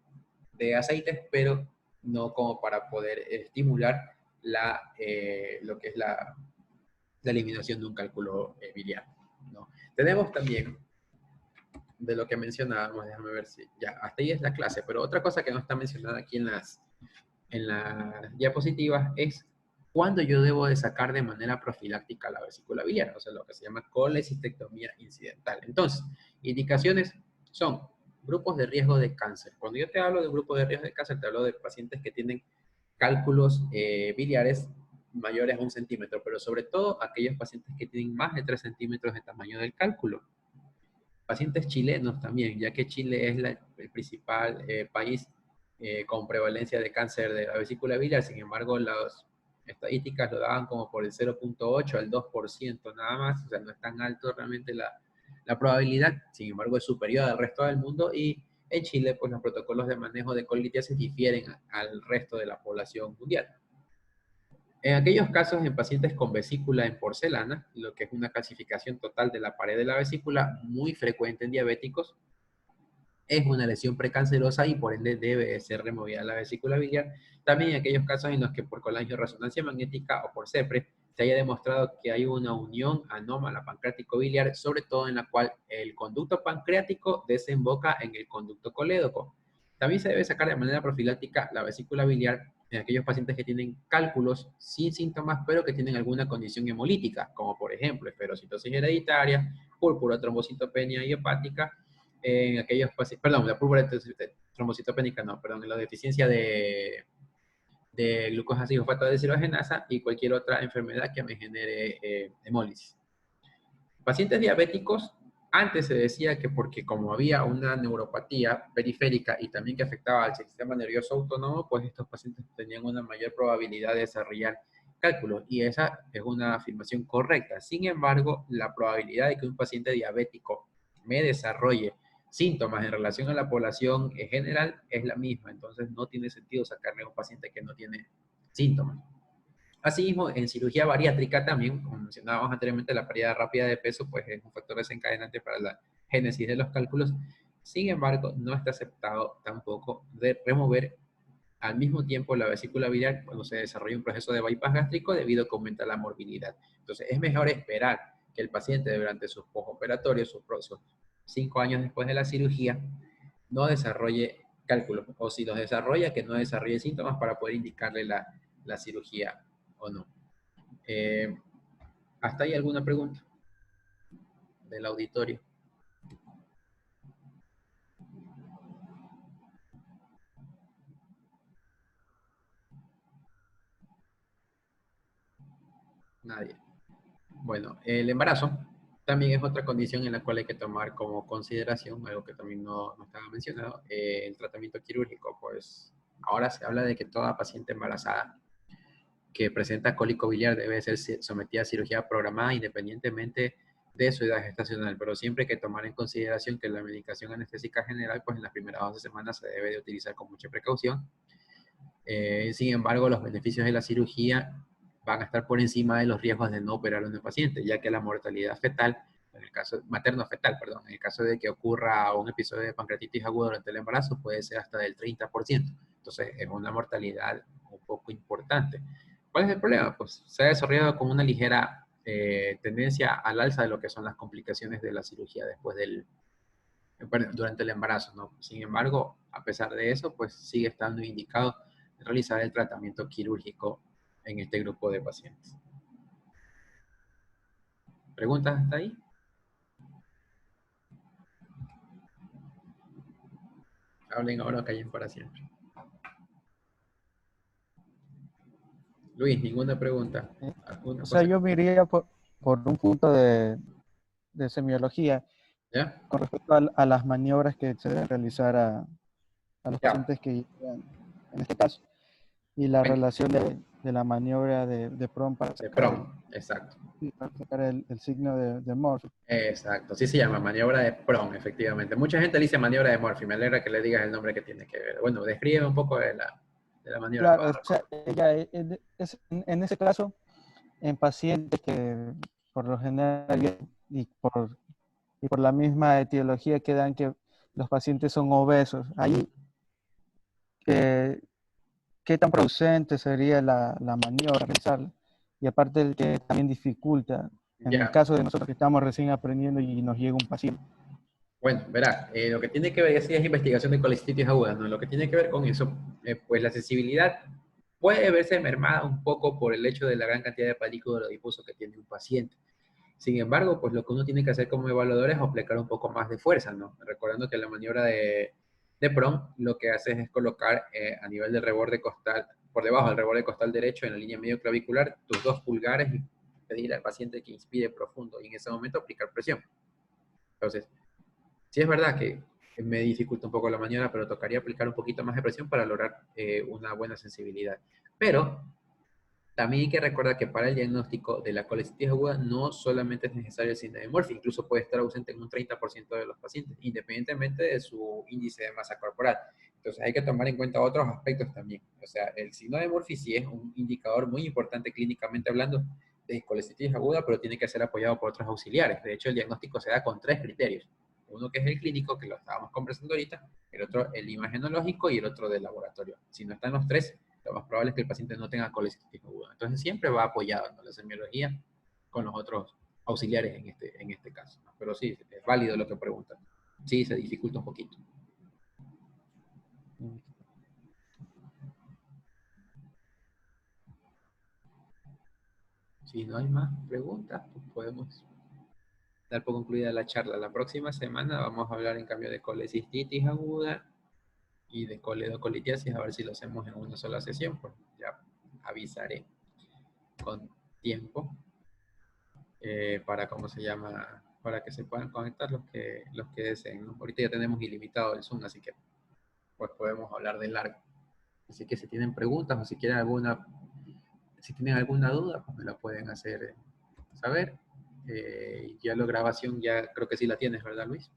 aceites, pero no como para poder estimular lo que es la eliminación de un cálculo biliar, ¿no? Tenemos también, de lo que mencionábamos, déjame ver si ya, hasta ahí es la clase, pero otra cosa que no está mencionada aquí en las diapositivas es cuándo yo debo de sacar de manera profiláctica la vesícula biliar, o sea, lo que se llama colecistectomía incidental. Entonces, indicaciones son grupos de riesgo de cáncer. Cuando yo te hablo de grupos de riesgo de cáncer, te hablo de pacientes que tienen cálculos biliares mayores a 1 centímetro, pero sobre todo aquellos pacientes que tienen más de 3 centímetros de tamaño del cálculo. Pacientes chilenos también, ya que Chile es el principal país con prevalencia de cáncer de la vesícula biliar. Sin embargo, las estadísticas lo daban como por el 0.8 al 2% nada más, o sea, no es tan alto realmente la probabilidad, sin embargo es superior al resto del mundo, y en Chile pues los protocolos de manejo de colitiasis difieren al resto de la población mundial. En aquellos casos en pacientes con vesícula en porcelana, lo que es una calcificación total de la pared de la vesícula, muy frecuente en diabéticos, es una lesión precancerosa y por ende debe ser removida la vesícula biliar. También en aquellos casos en los que por colangioresonancia magnética o por CEPRE se haya demostrado que hay una unión anómala pancreático-biliar, sobre todo en la cual el conducto pancreático desemboca en el conducto colédoco. También se debe sacar de manera profiláctica la vesícula biliar en aquellos pacientes que tienen cálculos sin síntomas, pero que tienen alguna condición hemolítica, como por ejemplo esferocitosis hereditaria, púrpura, trombocitopenia idiopática, en aquellos pacientes, perdón, la púrpura trombocitopénica, no, perdón, en la deficiencia de glucosa 6-fosfato de deshidrogenasa y cualquier otra enfermedad que me genere hemólisis. Pacientes diabéticos, antes se decía que porque como había una neuropatía periférica y también que afectaba al sistema nervioso autónomo, pues estos pacientes tenían una mayor probabilidad de desarrollar cálculos, y esa es una afirmación correcta. Sin embargo, la probabilidad de que un paciente diabético me desarrolle síntomas en relación a la población en general es la misma, entonces no tiene sentido sacarle a un paciente que no tiene síntomas. Asimismo, en cirugía bariátrica también, como mencionábamos anteriormente, la pérdida rápida de peso pues es un factor desencadenante para la génesis de los cálculos. Sin embargo, no está aceptado tampoco de remover al mismo tiempo la vesícula biliar cuando se desarrolla un proceso de bypass gástrico debido a que aumenta la morbilidad. Entonces, es mejor esperar que el paciente durante sus postoperatorios, sus 5 años después de la cirugía, no desarrolle cálculos, o si los desarrolla, que no desarrolle síntomas para poder indicarle la cirugía o no. ¿Hasta ahí alguna pregunta del auditorio? Nadie. Bueno, el embarazo también es otra condición en la cual hay que tomar como consideración, algo que también no estaba mencionado, el tratamiento quirúrgico. Pues ahora se habla de que toda paciente embarazada que presenta cólico biliar debe ser sometida a cirugía programada independientemente de su edad gestacional, pero siempre hay que tomar en consideración que la medicación anestésica general, pues en las primeras 12 semanas se debe de utilizar con mucha precaución. Sin embargo, los beneficios de la cirugía van a estar por encima de los riesgos de no operar a un paciente, ya que la mortalidad fetal, en el caso materno-fetal, perdón, en el caso de que ocurra un episodio de pancreatitis aguda durante el embarazo, puede ser hasta del 30%. Entonces, es una mortalidad un poco importante. ¿Cuál es el problema? Pues se ha desarrollado con una ligera tendencia al alza de lo que son las complicaciones de la cirugía después durante el embarazo, ¿no? Sin embargo, a pesar de eso, pues sigue estando indicado realizar el tratamiento quirúrgico en este grupo de pacientes. ¿Preguntas hasta ahí? Hablen ahora o callen para siempre. Luis, ninguna pregunta. ¿Alguna O sea, cosa? yo me iría por un punto de semiología ¿Ya? con respecto a las maniobras que se deben realizar a los Ya. pacientes que llegan, en este caso, y la Bueno, relación de la maniobra de PROM para de sacar PROM, exacto. el signo de Morphy. Exacto, sí se llama maniobra de PROM, efectivamente. Mucha gente le dice maniobra de Murphy, me alegra que le digas el nombre que tiene que ver. Bueno, describe un poco de la maniobra que Claro, vas o a sea, recordar. ella en ese caso, en pacientes que por lo general y por la misma etiología que dan que los pacientes son obesos, ahí qué tan producente sería la maniobra realizarla. Y aparte el que también dificulta, en el Ya, caso de nosotros que estamos recién aprendiendo y nos llega un paciente. bueno, verá, lo que tiene que ver, sí es investigación de colecistitis aguda, ¿no? Lo que tiene que ver con eso, pues la sensibilidad puede verse mermada un poco por el hecho de la gran cantidad de partículas difuso que tiene un paciente. Sin embargo, pues lo que uno tiene que hacer como evaluador es aplicar un poco más de fuerza, ¿no? Recordando que la maniobra de PROM lo que hace es colocar a nivel del reborde costal, por debajo del reborde costal derecho en la línea medio clavicular, tus dos pulgares y pedirle al paciente que inspire profundo y en ese momento aplicar presión. Entonces, sí es verdad que me dificulta un poco la maniobra, pero tocaría aplicar un poquito más de presión para lograr una buena sensibilidad. Pero también hay que recordar que para el diagnóstico de la colecitis aguda no solamente es necesario el síndrome de Murphy, incluso puede estar ausente en un 30% de los pacientes, independientemente de su índice de masa corporal. Entonces hay que tomar en cuenta otros aspectos también. O sea, el signo de Murphy sí es un indicador muy importante clínicamente hablando de colecitis aguda, pero tiene que ser apoyado por otros auxiliares. De hecho, el diagnóstico se da con tres criterios. Uno que es el clínico, que lo estábamos conversando ahorita, el otro el imagenológico y el otro del laboratorio. Si no están los tres, lo más probable es que el paciente no tenga colecitis aguda. Entonces siempre va apoyado, ¿no?, la semiología con los otros auxiliares en este caso, ¿no? Pero sí, es válido lo que preguntan. Sí, se dificulta un poquito. Si no hay más preguntas, pues podemos dar por concluida la charla. La próxima semana vamos a hablar en cambio de colecistitis aguda y de coledocolitis, a ver si lo hacemos en una sola sesión, pues ya avisaré con tiempo para, ¿cómo se llama? Para que se puedan conectar los que deseen, ¿no? Ahorita ya tenemos ilimitado el Zoom, así que pues podemos hablar de largo. Así que si tienen preguntas o si tienen alguna duda, pues me la pueden hacer saber. Ya la grabación ya creo que sí la tienes, ¿verdad, Luis?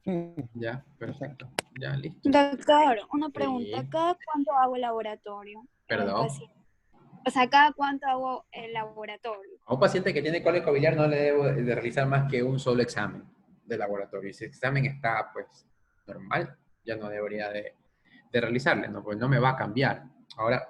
Sí, Ya, exacto. perfecto. Ya, listo. Doctor, una pregunta. Sí, ¿Cada cuánto hago el laboratorio en un perdón. paciente? O sea, ¿cada cuánto hago el laboratorio? A un paciente que tiene cólico biliar no le debo de realizar más que un solo examen de laboratorio. Y si el examen está, pues, normal, ya no debería de realizarle, ¿no? Pues no me va a cambiar. Ahora,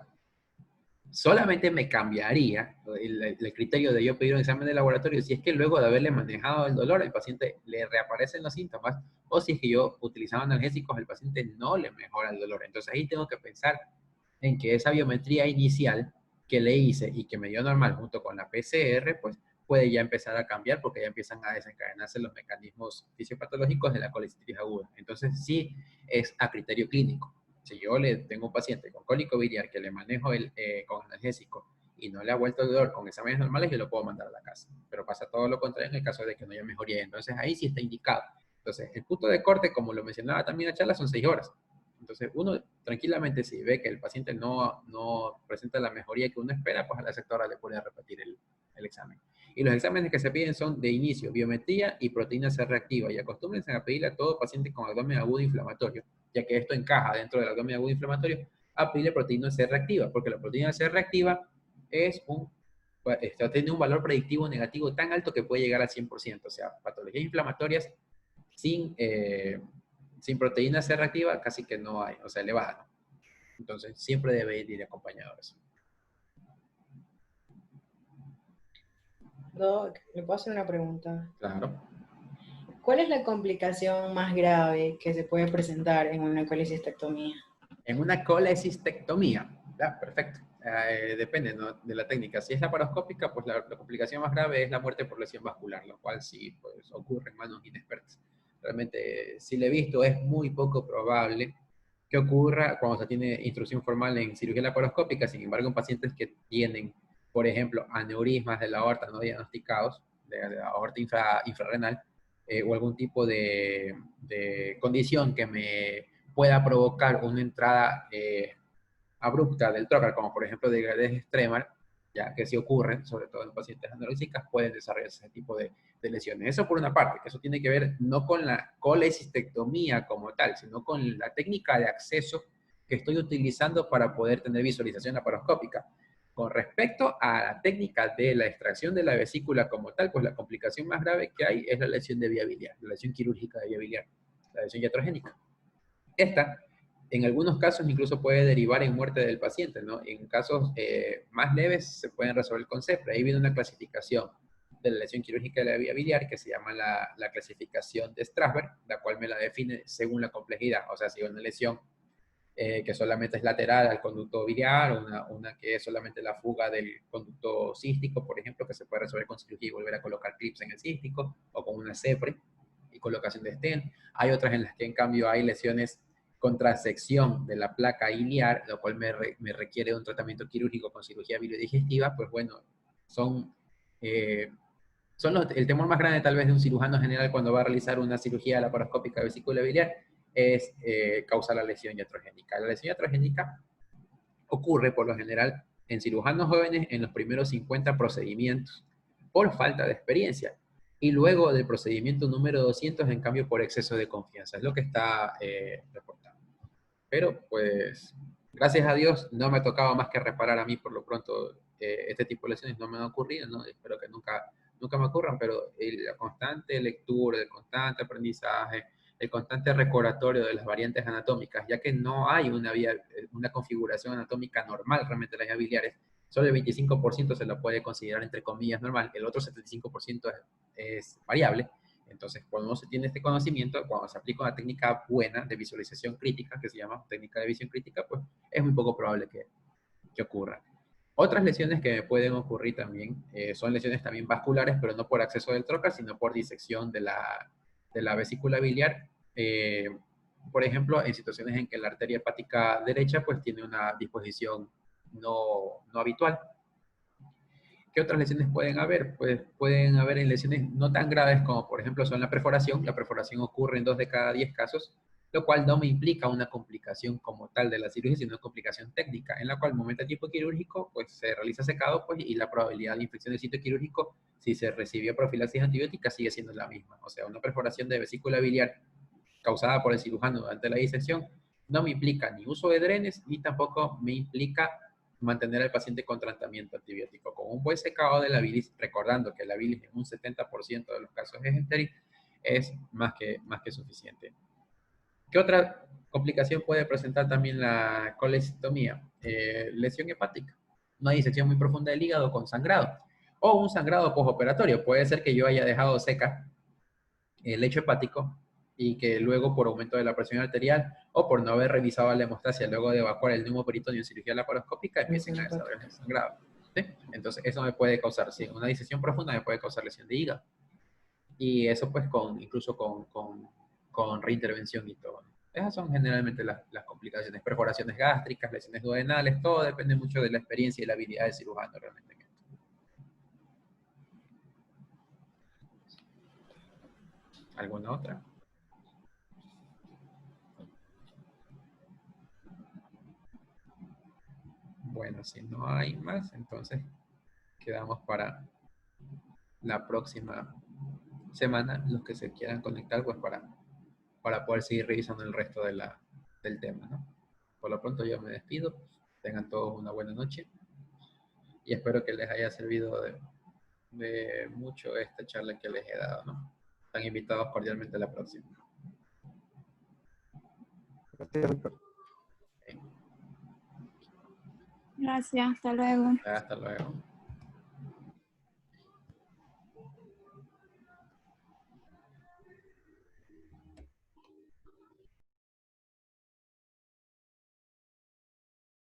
solamente me cambiaría el criterio de yo pedir un examen de laboratorio si es que luego de haberle manejado el dolor, el paciente le reaparecen los síntomas, o si es que yo, utilizando analgésicos, el paciente no le mejora el dolor. Entonces ahí tengo que pensar en que esa biometría inicial que le hice y que me dio normal junto con la PCR, pues puede ya empezar a cambiar porque ya empiezan a desencadenarse los mecanismos fisiopatológicos de la colecitis aguda. Entonces sí es a criterio clínico. Si yo le tengo un paciente con cólico biliar que le manejo con analgésico y no le ha vuelto el dolor con exámenes normales, yo lo puedo mandar a la casa. Pero pasa todo lo contrario en el caso de que no haya mejoría. Entonces ahí sí está indicado. Entonces el punto de corte, como lo mencionaba también en la charla, son 6 horas. Entonces uno tranquilamente, si ve que el paciente no presenta la mejoría que uno espera, pues a la sectora le puede repetir el examen. Y los exámenes que se piden son de inicio, biometría y proteína C reactiva. Y acostúmbrense a pedirle a todo paciente con abdomen agudo inflamatorio, ya que esto encaja dentro del abdomen agudo inflamatorio, a pedirle proteína C reactiva, porque la proteína C reactiva tiene un valor predictivo negativo tan alto que puede llegar al 100%. O sea, patologías inflamatorias sin proteína C reactiva casi que no hay, o sea, elevada, ¿no? Entonces, siempre debe ir acompañado de eso. Doc, ¿le puedo hacer una pregunta? Claro. ¿Cuál es la complicación más grave que se puede presentar en una colecistectomía? En una colecistectomía, perfecto. Depende, ¿no?, de la técnica. Si es laparoscópica, pues la complicación más grave es la muerte por lesión vascular, lo cual sí, pues, ocurre en manos inexpertas. Realmente, si lo he visto, es muy poco probable que ocurra cuando se tiene instrucción formal en cirugía laparoscópica. Sin embargo, en pacientes que tienen, por ejemplo, aneurismas de la aorta no diagnosticados, de la aorta infrarrenal, o algún tipo de condición que me pueda provocar una entrada abrupta del trocar, como por ejemplo delgadez extrema, ya que si ocurren, sobre todo en pacientes anoréxicas, pueden desarrollarse ese tipo de lesiones. Eso por una parte, que eso tiene que ver no con la colecistectomía como tal, sino con la técnica de acceso que estoy utilizando para poder tener visualización laparoscópica. Con respecto a la técnica de la extracción de la vesícula como tal, pues la complicación más grave que hay es la lesión de vía biliar, la lesión quirúrgica de vía biliar, la lesión iatrogénica. Esta, en algunos casos, incluso puede derivar en muerte del paciente, ¿no? En casos más leves se pueden resolver con CEFRA. Ahí viene una clasificación de la lesión quirúrgica de la vía biliar que se llama la clasificación de Strasberg, la cual me la define según la complejidad. O sea, si hay una lesión que solamente es lateral al conducto biliar, una que es solamente la fuga del conducto cístico, por ejemplo, que se puede resolver con cirugía y volver a colocar clips en el cístico, o con una CEPRE y colocación de stent. Hay otras en las que en cambio hay lesiones con transección de la placa iliar, lo cual me requiere un tratamiento quirúrgico con cirugía biliodigestiva. Pues bueno, son el temor más grande tal vez de un cirujano general cuando va a realizar una cirugía laparoscópica de vesícula biliar es causar la lesión iatrogénica. La lesión iatrogénica ocurre por lo general en cirujanos jóvenes en los primeros 50 procedimientos por falta de experiencia, y luego del procedimiento número 200, en cambio, por exceso de confianza. Es lo que está reportado. Pero pues, gracias a Dios, no me tocaba más que reparar a mí por lo pronto. Este tipo de lesiones no me han ocurrido, ¿no? Espero que nunca me ocurran, pero la constante lectura, el constante aprendizaje, el constante recordatorio de las variantes anatómicas, ya que no hay una configuración anatómica normal realmente de las vías biliares. Solo el 25% se la puede considerar entre comillas normal, el otro 75% es variable. Entonces, cuando uno se tiene este conocimiento, cuando se aplica una técnica buena de visualización crítica, que se llama técnica de visión crítica, pues es muy poco probable que ocurra. Otras lesiones que pueden ocurrir también son lesiones también vasculares, pero no por acceso del trocar, sino por disección de la vesícula biliar. Por ejemplo, en situaciones en que la arteria hepática derecha pues tiene una disposición no habitual. ¿Qué otras lesiones pueden haber? Pues pueden haber en lesiones no tan graves como por ejemplo son la perforación. La perforación ocurre en 2 de cada 10 casos, lo cual no me implica una complicación como tal de la cirugía, sino una complicación técnica, en la cual al momento de tipo quirúrgico, pues se realiza secado, pues, y la probabilidad de infección del sitio quirúrgico, si se recibió profilaxis antibiótica, sigue siendo la misma. O sea, una perforación de vesícula biliar causada por el cirujano durante la disección no me implica ni uso de drenes, ni tampoco me implica mantener al paciente con tratamiento antibiótico. Con un buen secado de la bilis, recordando que la bilis en un 70% de los casos es estéril, es más que suficiente. ¿Qué otra complicación puede presentar también la colecistectomía? Lesión hepática, una disección muy profunda del hígado con sangrado, o un sangrado postoperatorio. Puede ser que yo haya dejado seca el lecho hepático y que luego por aumento de la presión arterial o por no haber revisado la hemostasia luego de evacuar el neumoperitoneo en cirugía laparoscópica empiecen a desarrollar sangrado. ¿Sí? Entonces eso me puede causar, sí, una disección profunda me puede causar lesión de hígado. Y eso pues incluso con reintervención y todo. Esas son generalmente las complicaciones, perforaciones gástricas, lesiones duodenales, todo depende mucho de la experiencia y la habilidad del cirujano realmente. ¿Alguna otra? Bueno, si no hay más, entonces quedamos para la próxima semana los que se quieran conectar pues para poder seguir revisando el resto del tema, ¿no? Por lo pronto yo me despido, tengan todos una buena noche y espero que les haya servido de mucho esta charla que les he dado, ¿no? Están invitados cordialmente a la próxima. Gracias, hasta luego. Hasta luego.